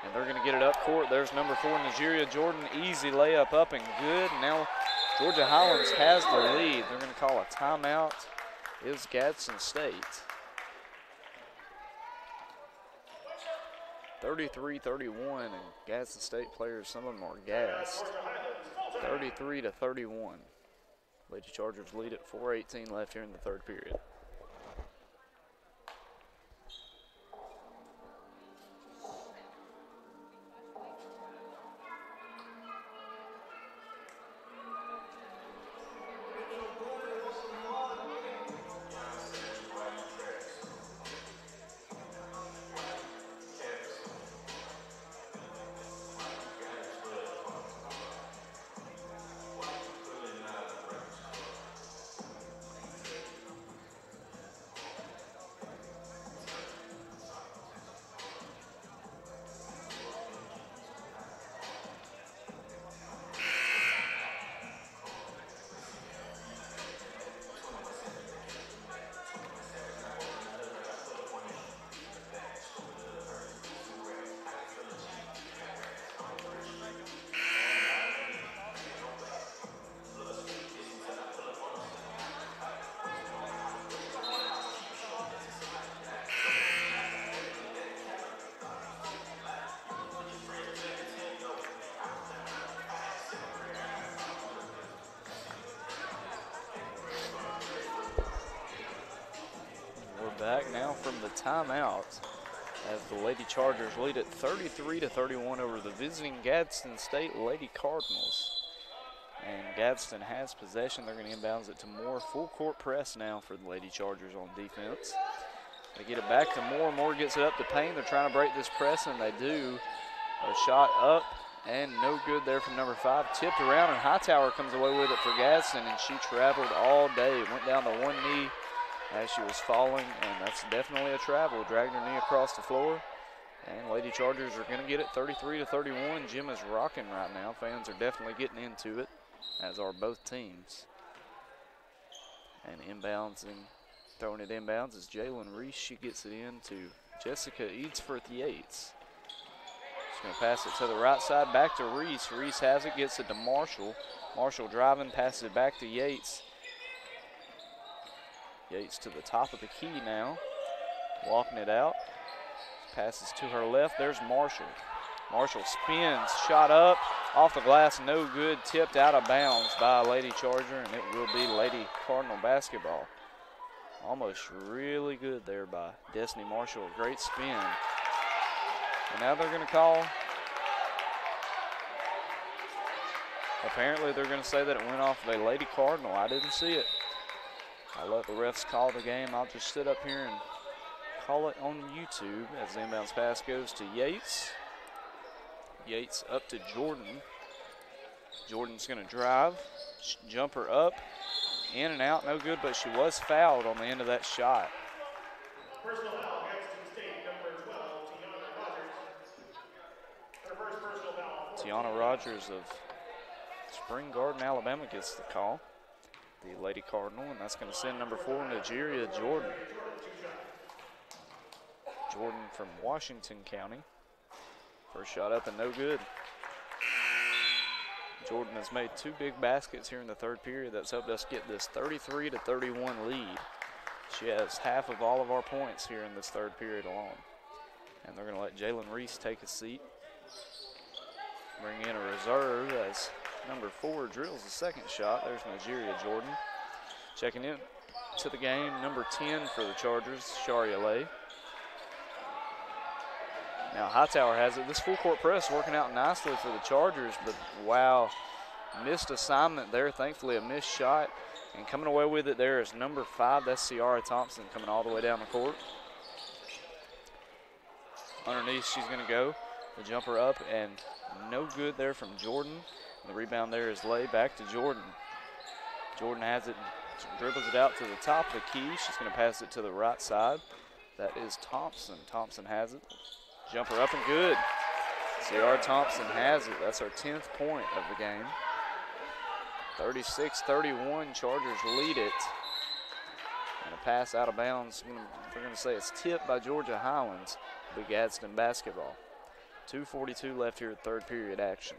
[SPEAKER 1] And they're going to get it up court. There's number 4, Nigeria Jordan. Easy layup up and good. Now Georgia Highlands has the lead. They're going to call a timeout. It's Gadsden State. 33-31, and Gadsden State players, some of them are gassed. 33-31. Lady Chargers lead at 4:18 left here in the third period. from the timeout as the Lady Chargers lead it 33-31 over the visiting Gadsden State Lady Cardinals. And Gadsden has possession. They're going to inbounds it to Moore. Full court press now for the Lady Chargers on defense. They get it back to Moore. Moore gets it up to Payne. They're trying to break this press, and they do. A shot up and no good there from number 5. Tipped around, and Hightower comes away with it for Gadsden, and she traveled all day. Went down to one knee as she was falling, and that's definitely a travel. Dragged her knee across the floor, and Lady Chargers are going to get it 33-31. Gym is rocking right now. Fans are definitely getting into it, as are both teams. And inbounds and throwing it inbounds is Jalen Reese. She gets it in to Jessica Eadsforth Yates. She's going to pass it to the right side, back to Reese. Reese has it, gets it to Marshall. Marshall driving, passes it back to Yates. Yates to the top of the key now, walking it out. Passes to her left, there's Marshall. Marshall spins, shot up, off the glass, no good, tipped out of bounds by a Lady Charger, and it will be Lady Cardinal basketball. Almost really good there by Destiny Marshall, a great spin. And now they're going to call. Apparently they're going to say that it went off of a Lady Cardinal. I didn't see it. I'll let the refs call the game. I'll just sit up here and call it on YouTube as the inbounds pass goes to Yates. Yates up to Jordan. Jordan's going to drive, jumper up, in and out, no good, but she was fouled on the end of that shot.
[SPEAKER 2] Personal foul, Gadsden State, number 12, Tiana Rogers. Her first personal foul.
[SPEAKER 1] Tiana Rogers of Spring Garden, Alabama gets the call. The Lady Cardinal, and that's going to send number 4, Nigeria Jordan. Jordan from Washington County. First shot up and no good. Jordan has made 2 big baskets here in the third period. That's helped us get this 33-31 lead. She has half of all of our points here in this third period alone. And they're going to let Jalen Reese take a seat. Bring in a reserve as number 4 drills the second shot. There's Nigeria Jordan. Checking in to the game, number 10 for the Chargers, Sharia Lay. Now Hightower has it. This full court press working out nicely for the Chargers, but wow, missed assignment there. Thankfully a missed shot, and coming away with it there is number 5. That's Ciara Thompson coming all the way down the court. Underneath she's going to go. The jumper up and no good there from Jordan. The rebound there is Lay back to Jordan. Jordan has it, dribbles it out to the top of the key. She's going to pass it to the right side. That is Thompson. Thompson has it. Jumper up and good. Ciara Thompson has it. That's our 10th point of the game. 36-31, Chargers lead it. And a pass out of bounds. They're going to say it's tipped by Georgia Highlands. Big Gadsden basketball. 2:42 left here at third period action.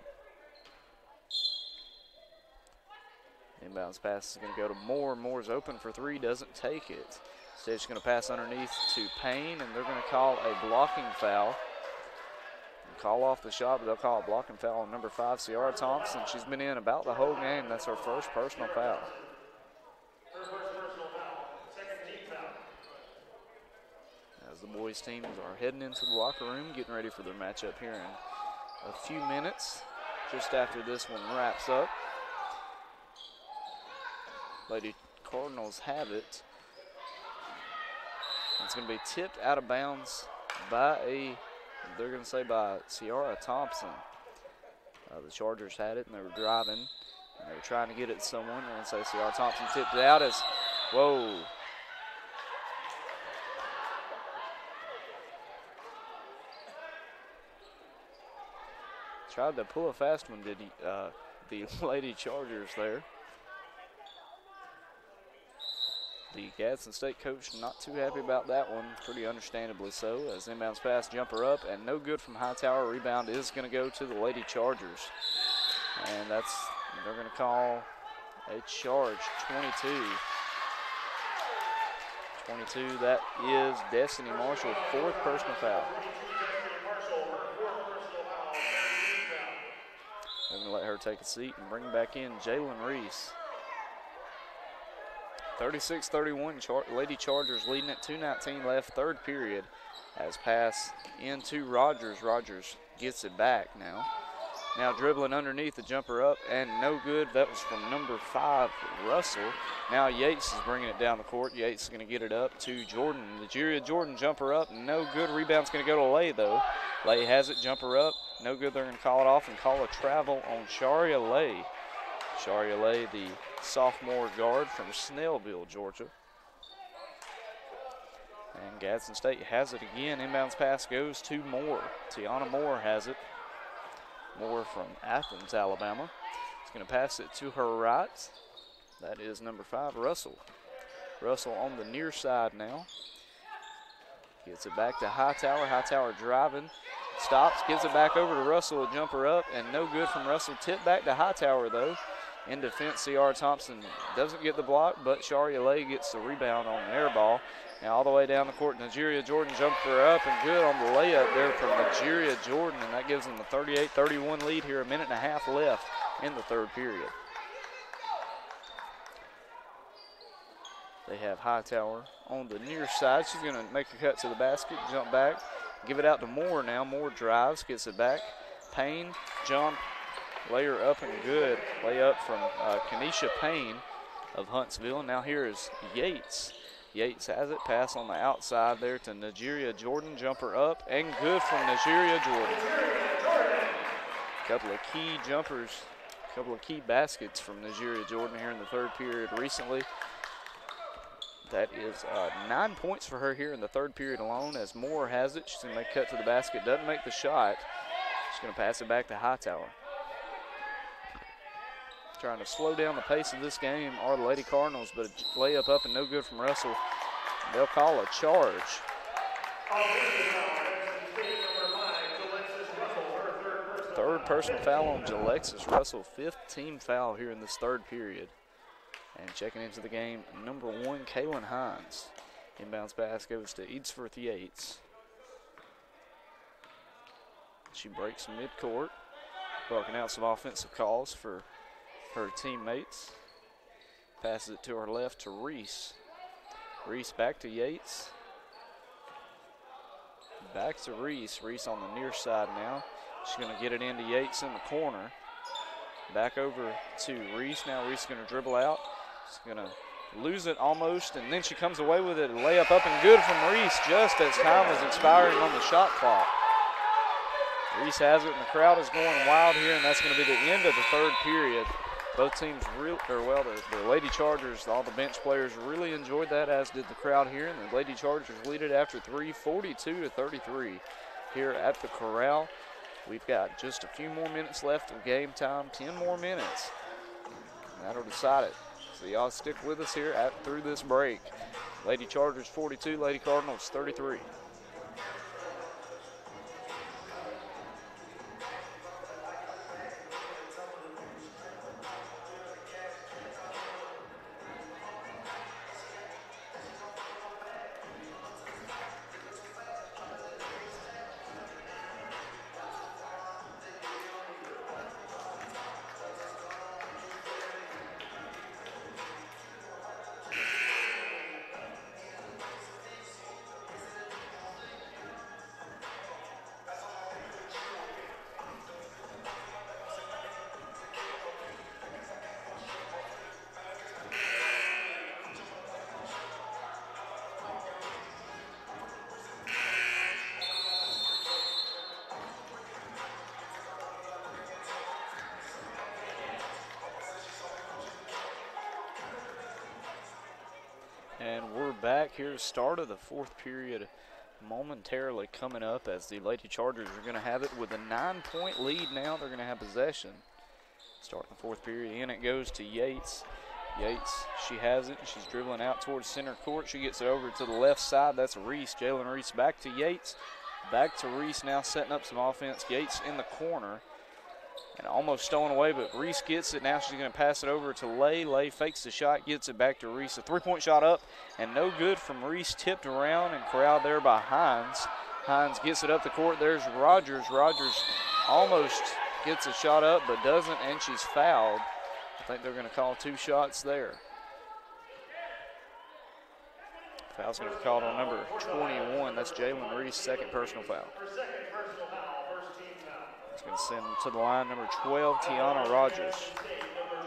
[SPEAKER 1] Inbounds pass is going to go to Moore. Moore's open for 3, doesn't take it. Instead, she's going to pass underneath to Payne, and they're going to call a blocking foul. Call off the shot, but they'll call a blocking foul on number 5, Ciara Thompson. She's been in about the whole game. That's her first personal foul.
[SPEAKER 2] Her first personal foul, second team foul.
[SPEAKER 1] As the boys' teams are heading into the locker room, getting ready for their matchup here in a few minutes, just after this one wraps up. Lady Cardinals have it. It's going to be tipped out of bounds by they're going to say by Ciara Thompson. The Chargers had it, and they were driving, and they were trying to get it to someone. They're going to say Ciara Thompson tipped it out as, whoa. Tried to pull a fast one, did the Lady Chargers there. The Gadsden State coach not too happy about that one, pretty understandably so, as inbounds pass, jumper up, and no good from Hightower. Rebound is going to go to the Lady Chargers. And they're going to call a charge, 22. That is Destiny Marshall, 4th personal foul. They're going to let her take a seat and bring back in Jalen Reese. 36-31, Lady Chargers leading at 2:19 left, third period. As pass into Rogers. Rogers gets it back now. Now dribbling underneath, the jumper up, and no good. That was from number 5, Russell. Now Yates is bringing it down the court. Yates is going to get it up to Jordan. Nigeria Jordan, jumper up, no good. Rebound's going to go to Lay, though. Lay has it, jumper up, no good. They're going to call it off and call a travel on Sharia Lay. Sharia Lay, the sophomore guard from Snellville, Georgia. And Gadsden State has it again. Inbounds pass goes to Moore. Tiana Moore has it. Moore from Athens, Alabama. He's going to pass it to her right. That is number 5, Russell. Russell on the near side now. Gets it back to Hightower. Hightower driving. Stops, gives it back over to Russell. A jumper up, and no good from Russell. Tip back to Hightower, though. In defense, C.R. Thompson doesn't get the block, but Sharia Lay gets the rebound on the air ball. Now all the way down the court, Nigeria Jordan jumper up and good on the layup there from Nigeria Jordan, and that gives them the 38-31 lead here, a minute and a half left in the third period. They have Hightower on the near side. She's going to make a cut to the basket, jump back, give it out to Moore now. Moore drives, gets it back. Payne, jump, layer up and good. Layup from Kenesha Payne of Huntsville. Now here is Yates. Yates has it, pass on the outside there to Nigeria Jordan, jumper up, and good from Nigeria Jordan. A couple of key jumpers, a couple of key baskets from Nigeria Jordan here in the third period recently. That is 9 points for her here in the third period alone. As Moore has it, she's going to make a cut to the basket, doesn't make the shot. She's going to pass it back to Hightower. Trying to slow down the pace of this game are the Lady Cardinals, but a layup up and no good from Russell. They'll call a charge. Third personal foul on Jalexis Russell, 5th team foul here in this third period. And checking into the game, number 1, Kaylin Hines. Inbounds pass goes to Eadsworth Yates. She breaks midcourt, barking out some offensive calls for her teammates. Passes it to her left to Reese. Reese back to Yates. Back to Reese. Reese on the near side now. She's going to get it into Yates in the corner. Back over to Reese. Now Reese is going to dribble out. She's going to lose it almost, and then she comes away with it. A layup up and good from Reese just as time was expiring on the shot clock. Reese has it, and the crowd is going wild here, and that's going to be the end of the third period. Both teams, the Lady Chargers, all the bench players really enjoyed that, as did the crowd here. And the Lady Chargers lead it after 3, 42-33 here at the Corral. We've got just a few more minutes left of game time, 10 more minutes. And that'll decide it. So y'all stick with us here through this break. Lady Chargers 42, Lady Cardinals 33. And we're back here, start of the fourth period momentarily coming up, as the Lady Chargers are going to have it with a 9-point lead now. They're going to have possession. Starting the fourth period, in it goes to Yates. Yates, she has it. She's dribbling out towards center court. She gets it over to the left side. That's Reese. Jalen Reese back to Yates. Back to Reese now, setting up some offense. Yates in the corner. And almost stolen away, but Reese gets it. Now she's going to pass it over to Lay. Lay fakes the shot, gets it back to Reese. A three-point shot up, and no good from Reese. Tipped around and corralled there by Hines. Hines gets it up the court. There's Rogers. Rogers almost gets a shot up, but doesn't, and she's fouled. I think they're going to call 2 shots there. Foul's going to be called on number 21. That's Jalen Reese, second personal foul.
[SPEAKER 2] Her second personal foul, first team foul.
[SPEAKER 1] It's going to send to the line number 12, Tiana Rogers.
[SPEAKER 2] Number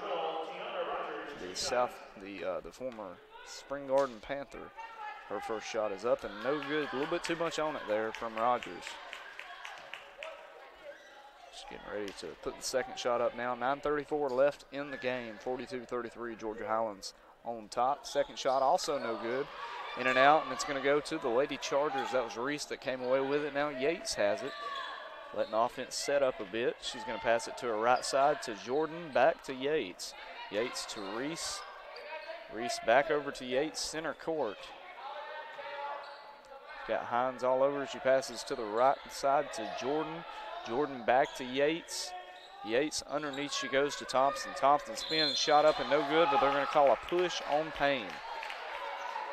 [SPEAKER 2] 12, Tiana Rogers.
[SPEAKER 1] The former Spring Garden Panther. Her first shot is up and no good. A little bit too much on it there from Rogers. Just getting ready to put the second shot up now. 9:34 left in the game. 42-33, Georgia Highlands on top. Second shot also no good. In and out, and it's going to go to the Lady Chargers. That was Reese that came away with it. Now Yates has it. Letting offense set up a bit. She's going to pass it to her right side to Jordan, back to Yates. Yates to Reese. Reese back over to Yates, center court. Got Hines all over. She passes to the right side to Jordan. Jordan back to Yates. Yates underneath, she goes to Thompson. Thompson spins, shot up and no good, but they're going to call a push on Payne.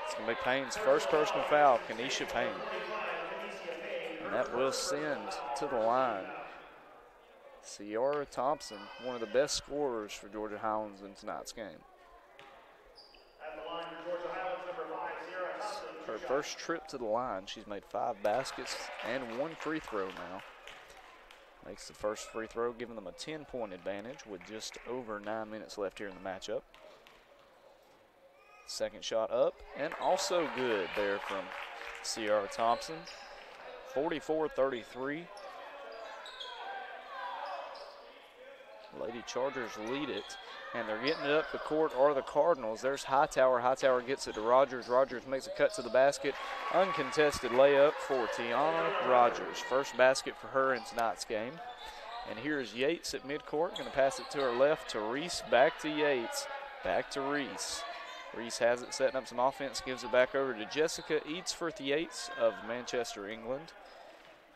[SPEAKER 1] It's going to be Payne's first personal foul, Kenesha Payne. And that will send to the line Ciara Thompson, one of the best scorers for Georgia Highlands in tonight's game.
[SPEAKER 2] At the line for Georgia Highlands, number 5, Ciara Thompson.
[SPEAKER 1] Her first trip to the line, she's made 5 baskets and 1 free throw now. Makes the first free throw, giving them a 10-point advantage with just over 9 minutes left here in the matchup. Second shot up and also good there from Ciara Thompson. 44-33. Lady Chargers lead it, and they're getting it up the court are the Cardinals. There's Hightower. Hightower gets it to Rogers. Rogers makes a cut to the basket. Uncontested layup for Tiana Rogers. First basket for her in tonight's game. And here's Yates at midcourt. Going to pass it to her left to Reese. Back to Yates. Back to Reese. Reese has it, setting up some offense. Gives it back over to Jessica Eatsforth Yates of Manchester, England.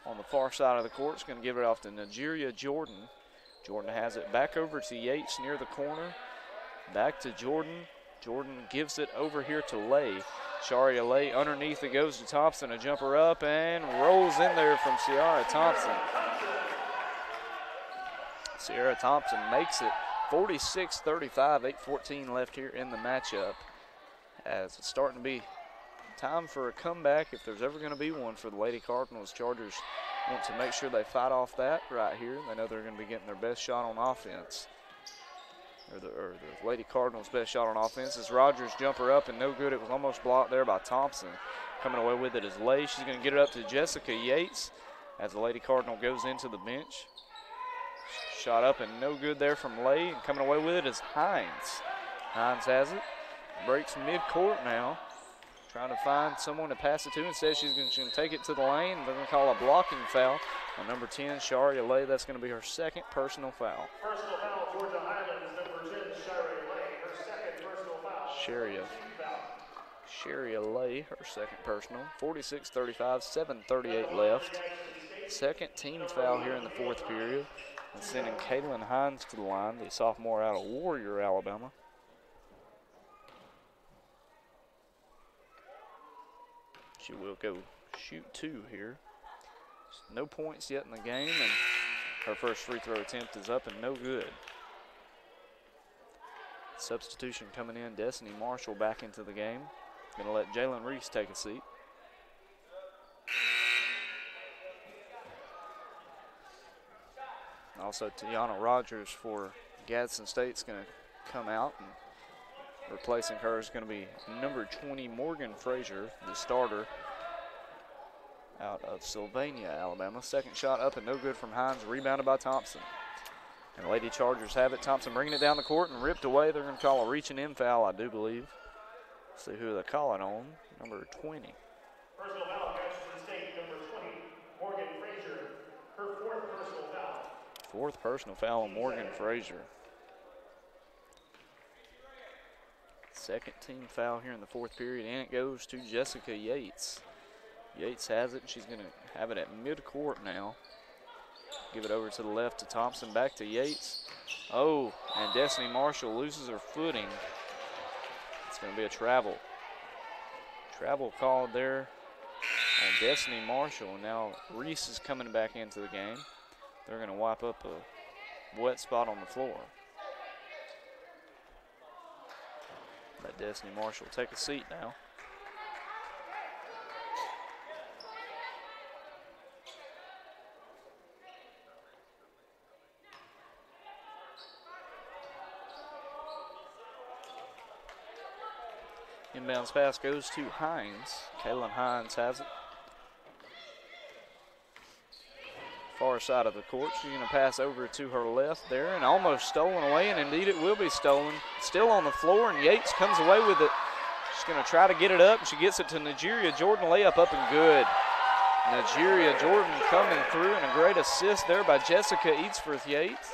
[SPEAKER 1] On the far side of the court, it's going to give it off to Nigeria Jordan. Jordan has it back over to Yates near the corner. Back to Jordan. Jordan gives it over here to Lay. Sharia Lay underneath it goes to Thompson. A jumper up and rolls in there from Ciara Thompson. Ciara Thompson makes it 46-35, 8:14 left here in the matchup. As it's starting to be time for a comeback if there's ever going to be one for the Lady Cardinals. Chargers want to make sure they fight off that right here. They know they're going to be getting their best shot on offense. Or the Lady Cardinals' best shot on offense is Rogers' jumper up and no good. It was almost blocked there by Thompson. Coming away with it is Lay. She's going to get it up to Jessica Yates as the Lady Cardinal goes into the bench. Shot up and no good there from Lay. And coming away with it is Hines. Hines has it. Breaks midcourt now. Trying to find someone to pass it to. Instead, she's going to take it to the lane. They're going to call a blocking foul on number 10, Sharia Lay. That's going to be her second personal foul.
[SPEAKER 2] Personal foul, Georgia Highlands, number 10, Sharia Lay. Her second personal foul.
[SPEAKER 1] Sharia Lay, her second personal. 46-35, 7:38 left. Second team foul here in the fourth period. And sending Kaylin Hines to the line, the sophomore out of Warrior, Alabama. She will go shoot 2 here. No points yet in the game, and her first free throw attempt is up and no good. Substitution coming in, Destiny Marshall back into the game. Going to let Jalen Reese take a seat. Also, Tiana Rogers for Gadsden State's going to come out, and replacing her is going to be number 20, Morgan Frazier, the starter out of Sylvania, Alabama. Second shot up and no good from Hines, rebounded by Thompson. And the Lady Chargers have it. Thompson bringing it down the court and ripped away. They're going to call a reaching in foul, I do believe. See who they call it on, number 20.
[SPEAKER 2] Personal foul, Gadsden State, number 20, Morgan Frazier. Her fourth personal foul.
[SPEAKER 1] Fourth personal foul on Morgan Frazier. Second team foul here in the fourth period, and it goes to Jessica Yates. Yates has it. She's going to have it at midcourt now. Give it over to the left to Thompson, back to Yates. Oh, and Destiny Marshall loses her footing. It's going to be a travel. Travel called there on Destiny Marshall. Now Reese is coming back into the game. They're going to wipe up a wet spot on the floor. Let Destiny Marshall take a seat now. Inbounds pass goes to Hines. Kaylin Hines has it. Far side of the court. She's going to pass over to her left there and almost stolen away, and indeed it will be stolen. Still on the floor, and Yates comes away with it. She's going to try to get it up, and she gets it to Nigeria Jordan. Layup up and good. Nigeria Jordan coming through, and a great assist there by Jessica Eatsforth Yates.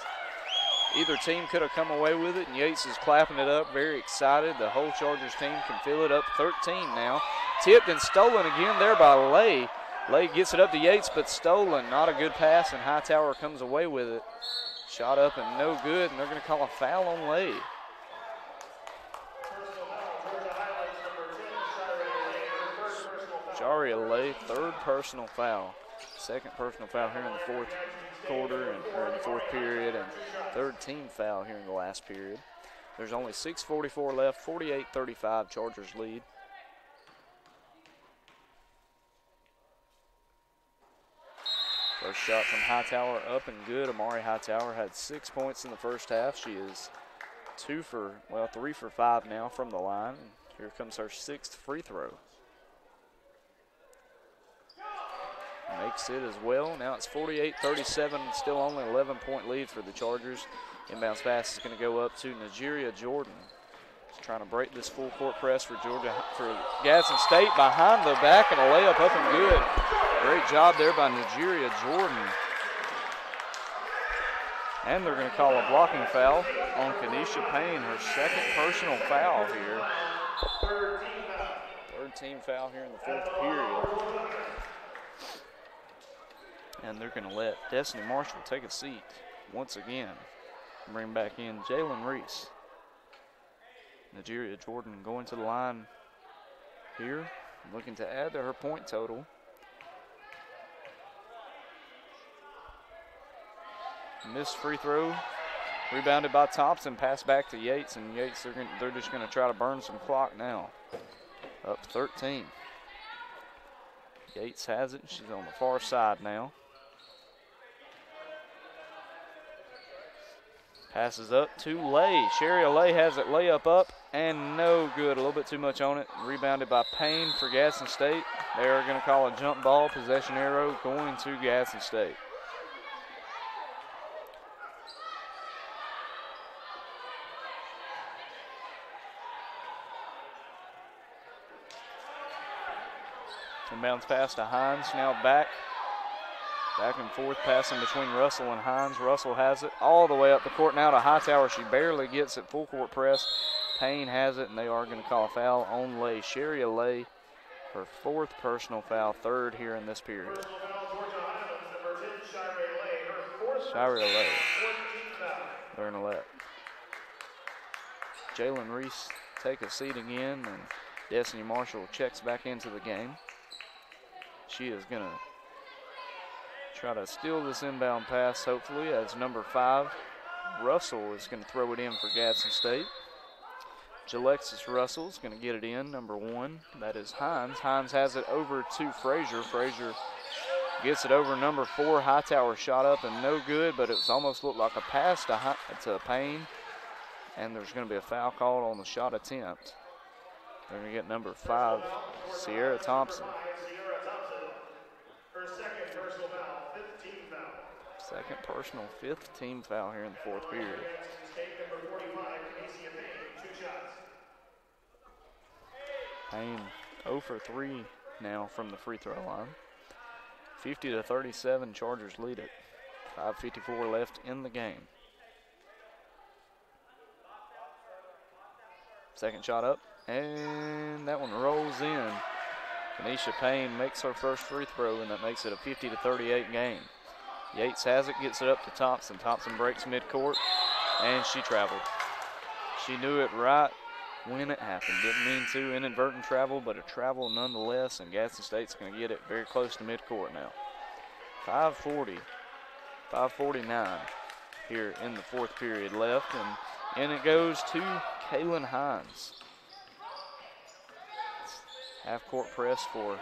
[SPEAKER 1] Either team could have come away with it, and Yates is clapping it up, very excited. The whole Chargers team can feel it, up 13 now. Tipped and stolen again there by Lay. Lay gets it up to Yates, but stolen. Not a good pass, and Hightower comes away with it. Shot up and no good, and they're going to call a foul on Lay. Jaria Lay, third personal foul. Second personal foul here in the fourth quarter, or in the fourth period, and third team foul here in the last period. There's only 6:44 left, 48-35, Chargers lead. First shot from Hightower up and good. Amari Hightower had 6 points in the first half. She is 3 for 5 now from the line. And here comes her 6th free throw. Makes it as well. Now it's 48-37, still only 11-point lead for the Chargers. Inbounds pass is going to go up to Nigeria Jordan. She's trying to break this full court press for Gadsden State behind the back, and a layup up and good. Great job there by Nigeria Jordan. And they're going to call a blocking foul on Kenesha Payne, her second personal foul here. Third team foul here in the fourth period. And they're going to let Destiny Marshall take a seat once again. Bring back in Jalen Reese. Nigeria Jordan going to the line here, looking to add to her point total. Missed free throw, rebounded by Thompson, pass back to Yates, and Yates, they're just going to try to burn some clock now. Up 13. Yates has it. She's on the far side now. Passes up to Lay. Sherry Lay has it, layup up, and no good. A little bit too much on it. Rebounded by Payne for Gadsden State. They are going to call a jump ball, possession arrow going to Gadsden State. Inbounds pass to Hines, now back and forth, passing between Russell and Hines. Russell has it all the way up the court now to Hightower. She barely gets it, full court press. Payne has it, and they are going to call a foul on Lay. Sherry Lay, her fourth personal foul, third here in this period. Shirey Lay. They're going to let Jalen Reese take a seat again, and Destiny Marshall checks back into the game. She is going to try to steal this inbound pass, hopefully, as number 5, Russell, is going to throw it in for Gadsden State. Jalexis Russell is going to get it in, number 1. That is Hines. Hines has it over to Frazier. Frazier gets it over number 4. Hightower shot up and no good, but it almost looked like a pass to Payne. And there's going to be a foul called on the shot attempt. They're going to get number 5, Sierra Thompson. Second personal, 5th team foul here in the fourth period. Payne 0 for 3 now from the free throw line. 50-37, Chargers lead it. 5:54 left in the game. Second shot up, and that one rolls in. Kenesha Payne makes her first free throw, and that makes it a 50-38 game. Yates has it, gets it up to Thompson. Thompson breaks midcourt, and she traveled. She knew it right when it happened. Didn't mean to, inadvertent travel, but a travel nonetheless, and Gadsden State's going to get it very close to midcourt now. 5:49 here in the fourth period left, and in it goes to Kaylin Hines. Half-court press for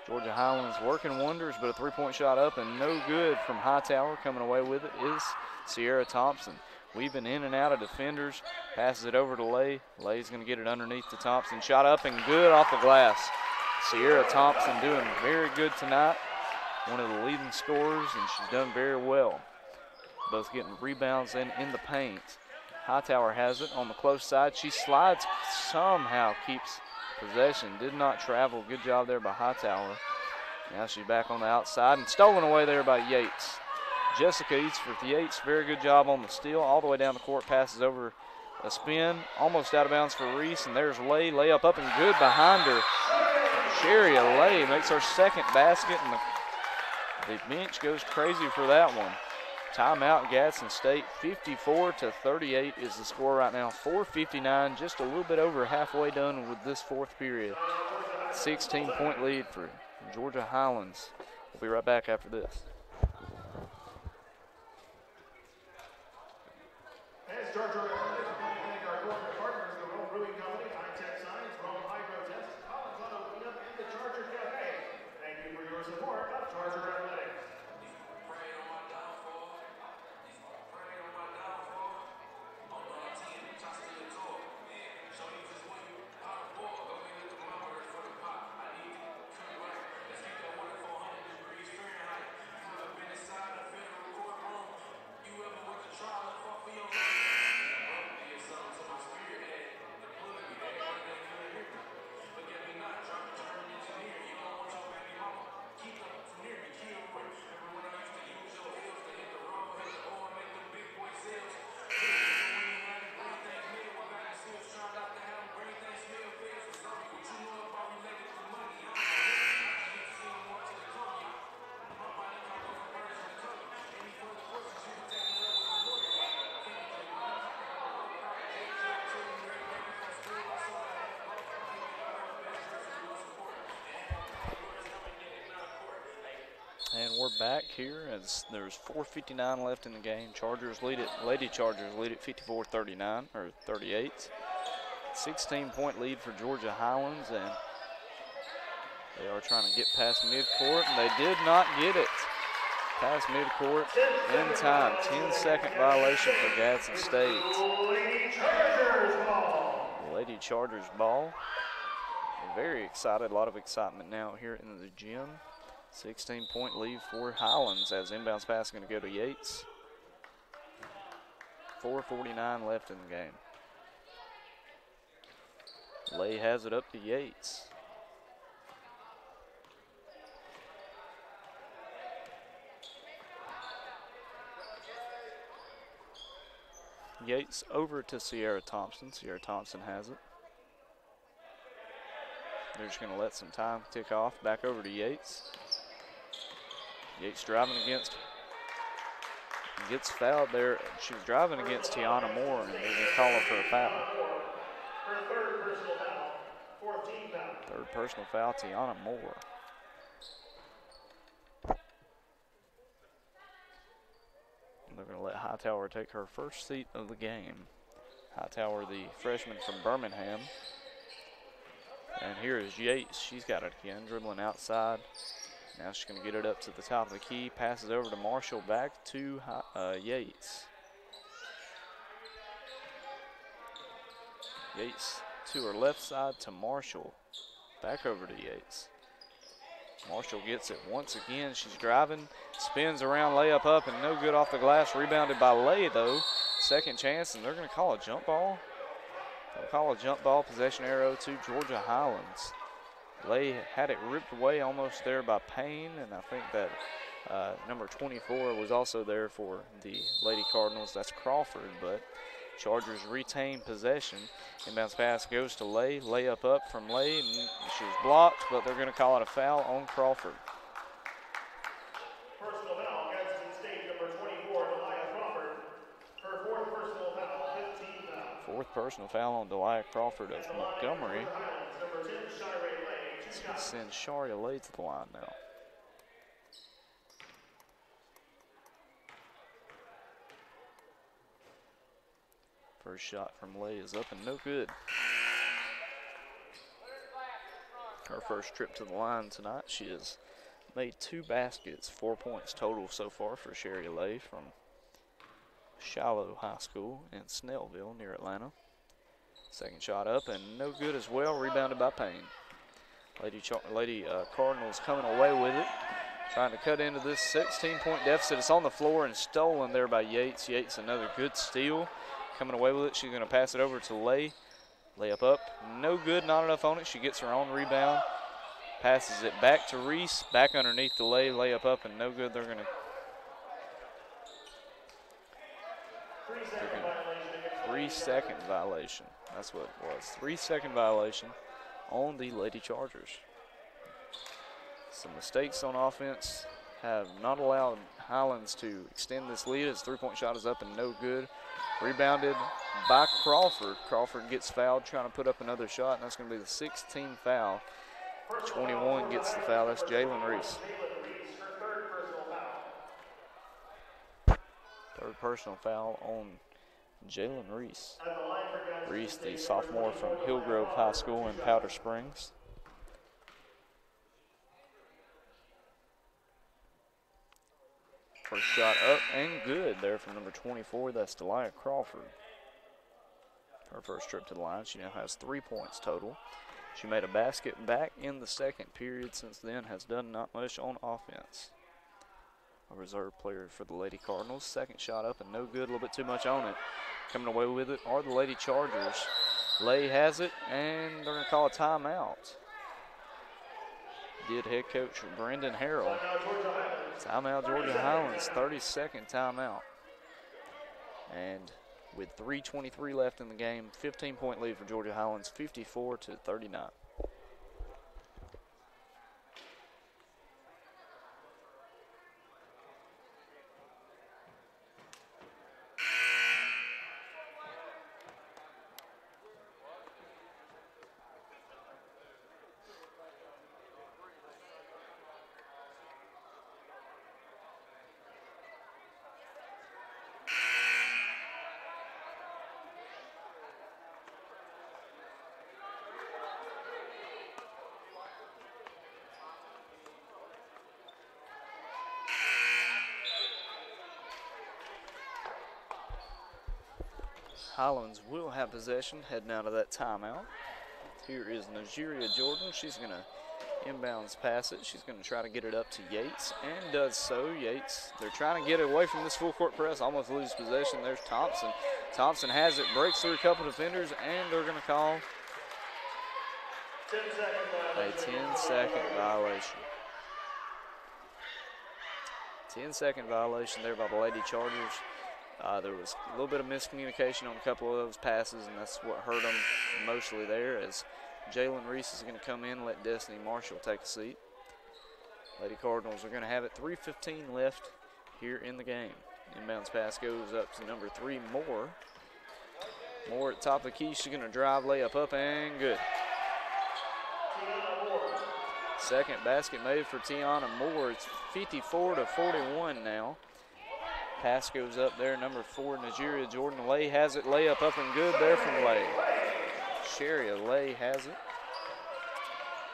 [SPEAKER 1] Georgia Highlands, working wonders, but a three-point shot up and no good from Hightower. Coming away with it is Sierra Thompson. weaving in and out of defenders. Passes it over to Lay. Lay's going to get it underneath to Thompson. Shot up and good off the glass. Sierra Thompson doing very good tonight. One of the leading scorers, and she's done very well. Both getting rebounds in the paint. Hightower has it on the close side. She slides, somehow keeps possession. Did not travel. Good job there by Hightower. Now she's back on the outside and stolen away there by Yates. Jessica Eatsforth Yates, very good job on the steal. All the way down the court, passes over a spin. Almost out of bounds for Reese, and there's Lay. Layup up and good behind her. Sherry Lay makes her second basket, and the bench goes crazy for that one. Timeout, Gadsden State. 54-38 is the score right now. 4:59, just a little bit over halfway done with this fourth period. 16-point lead for Georgia Highlands. We'll be right back after this.
[SPEAKER 2] As Georgia Athletics, we thank our corporate partners, the Rome Brewing Company, High Tech Science, Rome Hydro Test, Collins Auto Cleanup, and the Charger Cafe. Thank you for your support of Charger Athletics.
[SPEAKER 1] And we're back here as there's 4:59 left in the game. Lady Chargers lead it 54-39 or 38. 16-point lead for Georgia Highlands, and they are trying to get past midcourt, and they did not get it past midcourt in time. 10-second violation for Gadsden State. Lady Chargers ball. They're very excited. A lot of excitement now here in the gym. 16-point lead for Highlands as inbounds pass is going to go to Yates. 4:49 left in the game. Lay has it up to Yates. Yates over to Sierra Thompson. Sierra Thompson has it. They're just going to let some time tick off. Back over to Yates. Yates driving against, gets fouled there. She was driving against Tiana Moore, and they're going to call her for a foul.
[SPEAKER 2] Her third personal foul, 14 foul.
[SPEAKER 1] Third personal foul, Tiana Moore. And they're going to let Hightower take her first seat of the game. Hightower, the freshman from Birmingham. And here is Yates. She's got it again, dribbling outside. Now she's going to get it up to the top of the key. Passes over to Marshall, back to Yates. Yates to her left side to Marshall. Back over to Yates. Marshall gets it once again. She's driving, spins around, layup up, and no good off the glass. Rebounded by Lay, though. Second chance, and they're going to call a jump ball. They'll call a jump ball, possession arrow to Georgia Highlands. Lay had it ripped away almost there by Payne, and I think that number 24 was also there for the Lady Cardinals. That's Crawford, but Chargers retain possession. Inbounds pass goes to Lay. Layup up from Lay, and she was blocked, but they're going to call it a foul on Crawford.
[SPEAKER 2] Personal foul, Gadsden State, number 24, Delia Crawford. Her fourth personal foul, 15 foul.
[SPEAKER 1] Fourth personal foul on Delia Crawford of Montgomery.
[SPEAKER 2] Number 10, Shire Lay.
[SPEAKER 1] It's going to send Sharia Lay to the line now. First shot from Lay is up and no good. Her first trip to the line tonight. She has made 2 baskets, 4 points total so far for Sherry Lay from Shiloh High School in Snellville near Atlanta. Second shot up and no good as well, rebounded by Payne. Lady Cardinals coming away with it, trying to cut into this 16-point deficit. It's on the floor and stolen there by Yates. Yates, another good steal. Coming away with it, she's going to pass it over to Lay. Layup up, no good, not enough on it. She gets her own rebound, passes it back to Reese, back underneath the Lay. Layup up and no good. They're going to 3-second violation. That's what it was. 3-second violation on the Lady Chargers. Some mistakes on offense have not allowed Highlands to extend this lead. His three-point shot is up and no good. Rebounded by Crawford. Crawford gets fouled trying to put up another shot, and that's going to be the 16th foul. 21 gets the foul. That's Jalen Reese. Third personal foul on Jalen Reese. Reese, the sophomore from Hillgrove High School in Powder Springs. First shot up and good there from number 24. That's Delia Crawford. Her first trip to the line. She now has 3 points total. She made a basket back in the second period. Since then has done not much on offense. A reserve player for the Lady Cardinals. Second shot up and no good. A little bit too much on it. Coming away with it are the Lady Chargers. Lay has it, and they're going to call a timeout. Did head coach Brendan Harrell. Timeout Georgia Highlands, 30-second timeout. And with 3:23 left in the game, 15-point lead for Georgia Highlands, 54-39. Highlands will have possession heading out of that timeout. Here is Nigeria Jordan. She's going to inbounds pass it. She's going to try to get it up to Yates and does so. Yates, they're trying to get away from this full court press, almost lose possession. There's Thompson. Thompson has it, breaks through a couple defenders, and they're going to call a 10-second violation. 10-second violation there by the Lady Chargers. There was a little bit of miscommunication on a couple of those passes, and that's what hurt them mostly there, as Jalen Reese is going to come in and let Destiny Marshall take a seat. Lady Cardinals are going to have it. 3:15 left here in the game. Inbounds pass goes up to number 3, Moore. Moore at top of the key. She's going to drive, layup up, and good. Second basket made for Tiana Moore. It's 54-41 now. Pass goes up there, number 4, Nigeria Jordan. Lay has it, layup up and good there from Lay. Sharia Lay has it.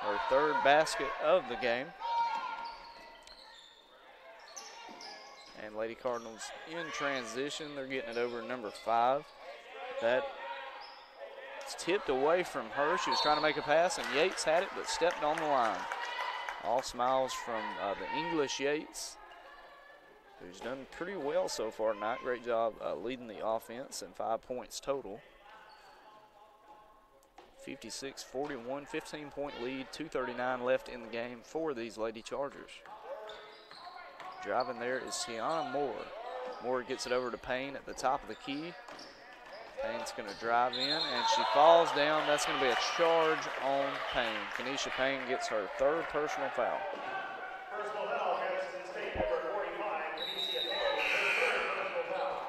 [SPEAKER 1] Her third basket of the game. And Lady Cardinals in transition. They're getting it over to number 5. That's tipped away from her. She was trying to make a pass, and Yates had it, but stepped on the line. All smiles from the English Yates, who's done pretty well so far tonight. Great job leading the offense, and 5 points total. 56-41, 15-point lead, 2:39 left in the game for these Lady Chargers. Driving there is Tiana Moore. Moore gets it over to Payne at the top of the key. Payne's going to drive in, and she falls down. That's going to be a charge on Payne. Kenesha Payne gets her third personal foul.
[SPEAKER 2] Personal foul, Gadsden State, number 45, Kenesha Payne, her third personal foul.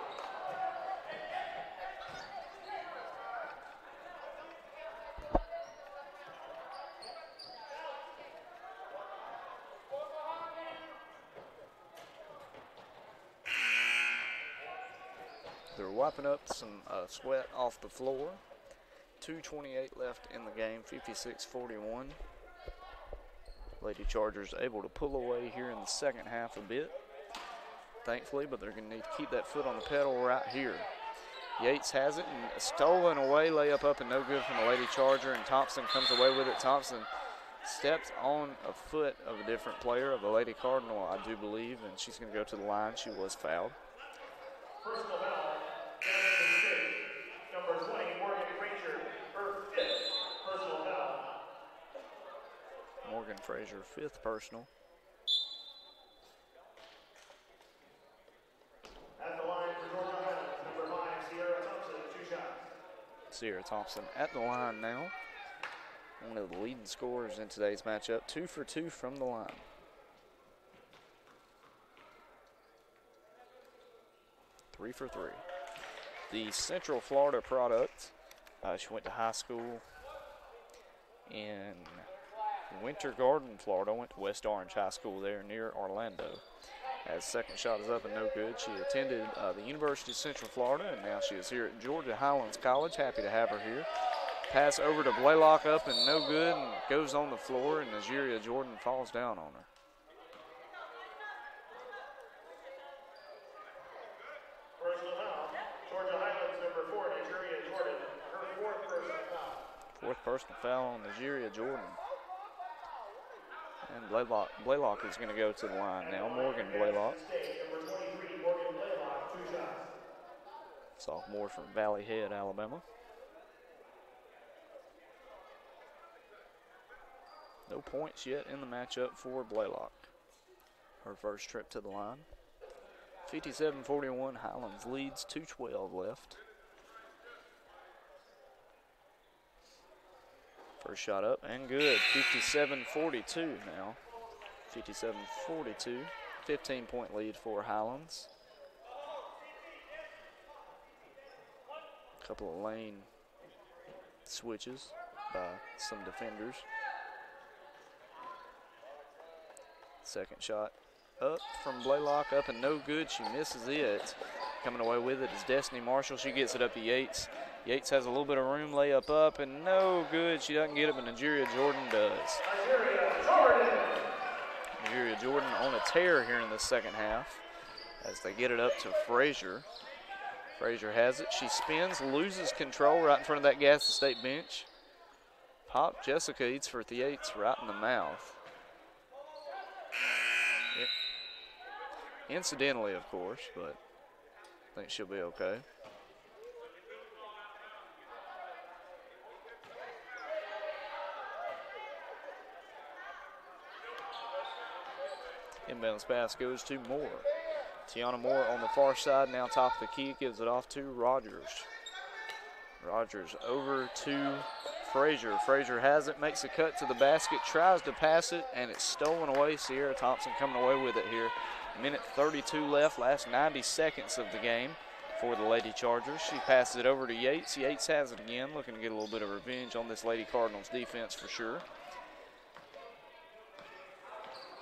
[SPEAKER 1] They're wiping up some sweat off the floor. 2:28 left in the game, 56-41. Lady Chargers able to pull away here in the second half a bit. thankfully, but they're going to need to keep that foot on the pedal right here. Yates has it and stolen away, layup up and no good from the Lady Charger, and Thompson comes away with it. Thompson steps on a foot of a different player, of the Lady Cardinal, I do believe, and she's going to go to the line. She was fouled.
[SPEAKER 2] Personal foul, Gadsden State, number 20, Morgan Frazier, her 5th personal foul.
[SPEAKER 1] Morgan Frazier, 5th personal.
[SPEAKER 2] At the line for Georgia Highlands, number 5, Sierra Thompson, 2 shots.
[SPEAKER 1] Sierra Thompson at the line now. One of the leading scorers in today's matchup, 2 for 2 from the line. Three for 3. The Central Florida product, she went to high school in Winter Garden, Florida, went to West Orange High School there near Orlando. As second shot is up and no good. She attended the University of Central Florida, and now she is here at Georgia Highlands College. Happy to have her here. Pass over to Blaylock up and no good, and goes on the floor, and Nigeria Jordan falls down on her.
[SPEAKER 2] Personal foul, Georgia Highlands, number 4, Nigeria Jordan, her 4th personal foul.
[SPEAKER 1] 4th personal foul on Nigeria Jordan. And Blaylock is going to go to the line now. Morgan Blaylock.
[SPEAKER 2] Number 23, Morgan Blaylock, 2 shots.
[SPEAKER 1] Sophomore from Valley Head, Alabama. No points yet in the matchup for Blaylock. Her first trip to the line. 57-41, Highlands leads, 2:12 left. First shot up and good. 57-42 now. 57-42. 15-point lead for Highlands. Couple of lane switches by some defenders. Second shot up from Blaylock, up and no good. She misses it. Coming away with it is Destiny Marshall. She gets it up to Yates. Yates has a little bit of room, layup up, and no good. She doesn't get it, but Nigeria Jordan does. Nigeria Jordan on a tear here in the second half as they get it up to Frazier. Frazier has it. She spins, loses control right in front of that Gadsden State bench. Pop Jessica eats for Yates right in the mouth. Yep. Incidentally, of course, but I think she'll be okay. Inbounds pass goes to Moore. Tiana Moore on the far side, now top of the key, gives it off to Rogers. Rogers over to Frazier. Frazier has it, makes a cut to the basket, tries to pass it, and it's stolen away. Sierra Thompson coming away with it here. Minute 32 left, last 90 seconds of the game for the Lady Chargers. She passes it over to Yates. Yates has it again, looking to get a little bit of revenge on this Lady Cardinals defense for sure.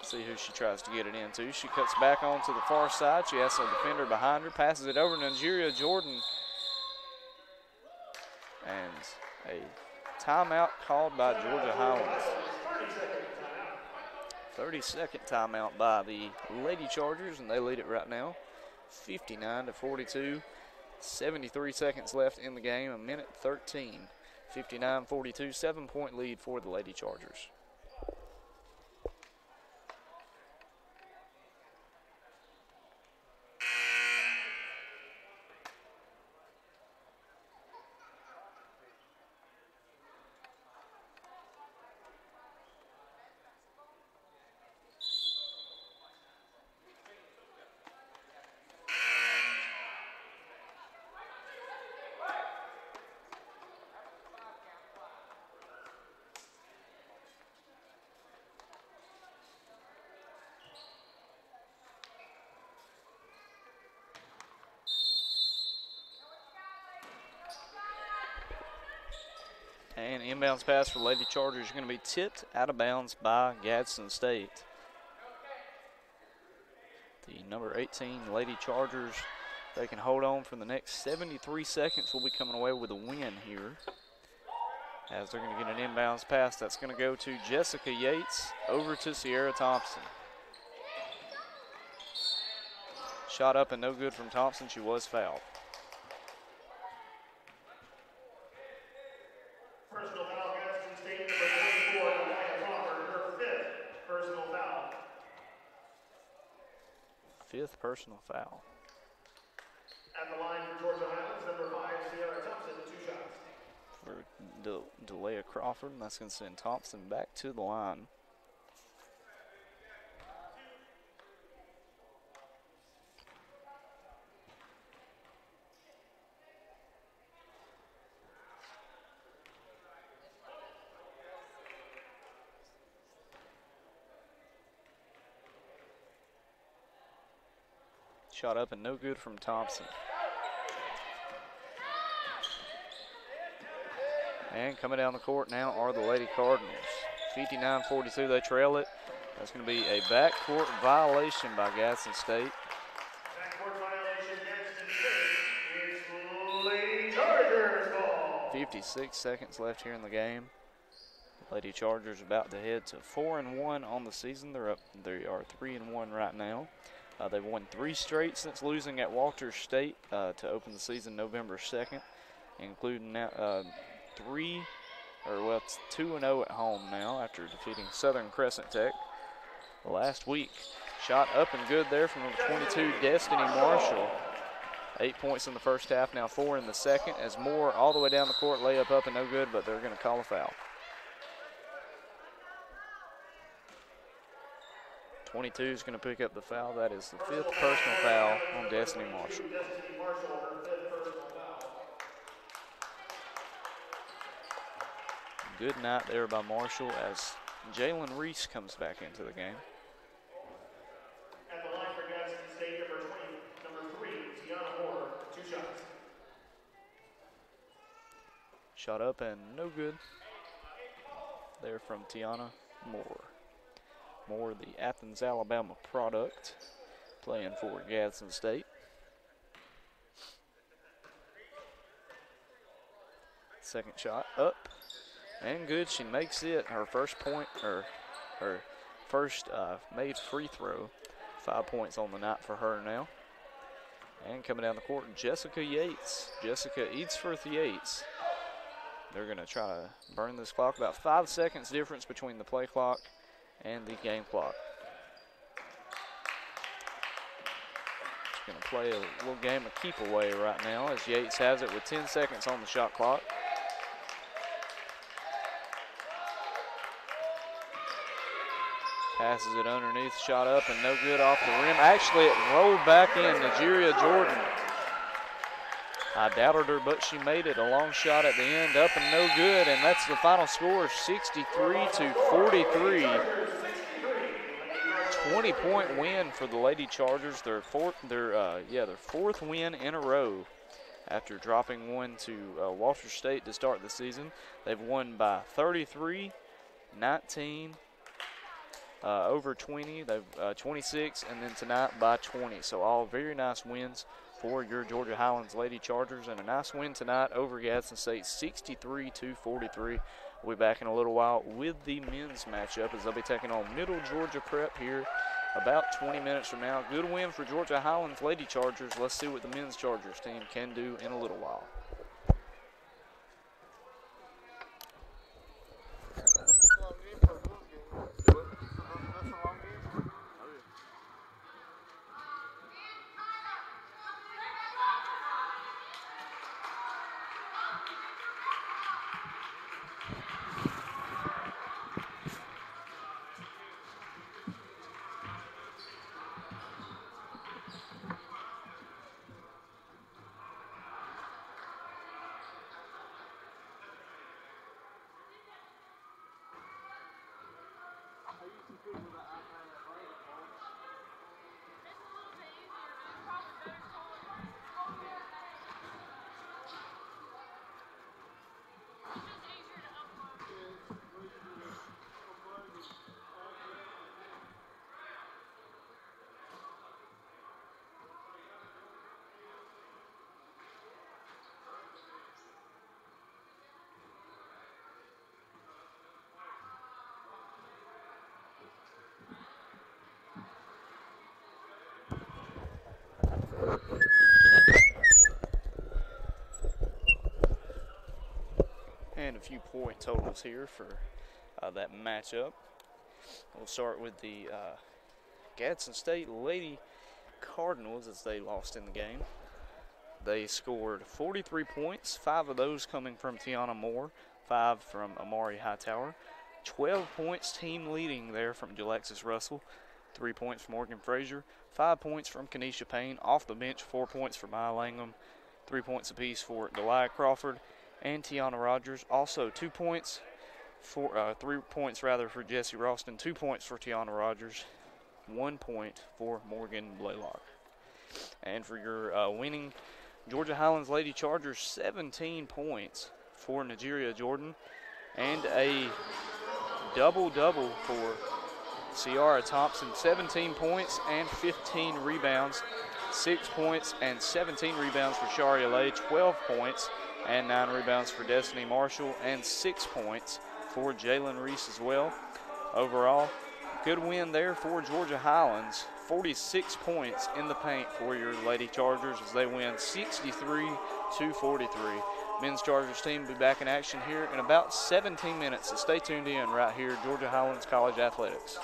[SPEAKER 1] See who she tries to get it into. She cuts back onto the far side. She has a defender behind her, passes it over to Nigeria Jordan. And a timeout called by Georgia Highlands. 30-second timeout by the Lady Chargers, and they lead it right now, 59-42. 73 seconds left in the game, a minute 13. 59-42, 7-point lead for the Lady Chargers. And inbounds pass for Lady Chargers is going to be tipped out of bounds by Gadsden State. The number 18 Lady Chargers, they can hold on for the next 73 seconds. We'll be coming away with a win here. As they're going to get an inbounds pass, that's going to go to Jessica Yates over to Sierra Thompson. Shot up and no good from Thompson. She was fouled.
[SPEAKER 2] Personal foul, Gadsden State, number 24, Mariah Crawford, her 5th personal foul.
[SPEAKER 1] 5th personal foul.
[SPEAKER 2] At the line for Georgia Highlands, number 5, Sierra Thompson, 2 shots.
[SPEAKER 1] For Delia Crawford, and that's going to send Thompson back to the line. Shot up and no good from Thompson. And coming down the court now are the Lady Cardinals. 59-42, they trail it. That's going to be a backcourt violation by Gadsden State.
[SPEAKER 2] Backcourt violation, Gadsden State. It's Lady Chargers ball.
[SPEAKER 1] 56 seconds left here in the game. Lady Chargers about to head to 4-1 on the season. They are 3-1 right now. They've won 3 straight since losing at Walters State to open the season November 2nd, including now 2-0 at home now after defeating Southern Crescent Tech last week. Shot up and good there from number 22, Destiny Marshall. 8 points in the first half, now 4 in the second, as Moore all the way down the court, layup up and no good, but they're going to call a foul. 22 is going to pick up the foul. That is the 5th personal foul on Destiny Marshall. Good night there by Marshall as Jalen Reese comes back into the game.
[SPEAKER 2] At the line for Gadsden State, number 3, Tiana Moore, 2 shots.
[SPEAKER 1] Shot up and no good there from Tiana Moore. Moore, the Athens, Alabama product, playing for Gadsden State. Second shot up and good. She makes it her first point, or her first made free throw. 5 points on the night for her now. And coming down the court, Jessica Yates. Jessica Eadsforth Yates. They're going to try to burn this clock. About 5 seconds difference between the play clock and the game clock. Just going to play a little game of keep away right now as Yates has it with 10 seconds on the shot clock. Passes it underneath, shot up and no good off the rim. Actually, it rolled back in. Nigeria Jordan. I doubted her, but she made it. A long shot at the end, up and no good, and that's the final score, 63-43. 20-point win for the Lady Chargers. Their fourth win in a row after dropping one to Walters State to start the season. They've won by 33, 19, over 20, they've 26, and then tonight by 20. So all very nice wins for your Georgia Highlands Lady Chargers, and a nice win tonight over Gadsden State, 63-43. We'll be back in a little while with the men's matchup as they'll be taking on Middle Georgia Prep here about 20 minutes from now. Good win for Georgia Highlands Lady Chargers. Let's see what the men's Chargers team can do in a little while. and a few point totals here for that matchup. We'll start with the Gadsden State Lady Cardinals as they lost in the game. They scored 43 points, 5 of those coming from Tiana Moore, 5 from Amari Hightower. 12 points team leading there from Jalexis Russell, 3 points from Morgan Frazier, 5 points from Kenesha Payne. Off the bench, 4 points for Maya Langham, 3 points apiece for Delia Crawford and Tiana Rogers. Also 2 points for 3 points rather for Jessie Ralston, 2 points for Tiana Rogers, 1 point for Morgan Blaylock. And for your winning Georgia Highlands Lady Chargers, 17 points for Nigeria Jordan, and a double-double for Ciara Thompson, 17 points and 15 rebounds, 6 points and 17 rebounds for Sharia Lay, 12 points and 9 rebounds for Destiny Marshall, and 6 points for Jalen Reese as well. Overall, good win there for Georgia Highlands, 46 points in the paint for your Lady Chargers as they win 63-43. Men's Chargers team will be back in action here in about 17 minutes, so stay tuned in right here, Georgia Highlands College Athletics.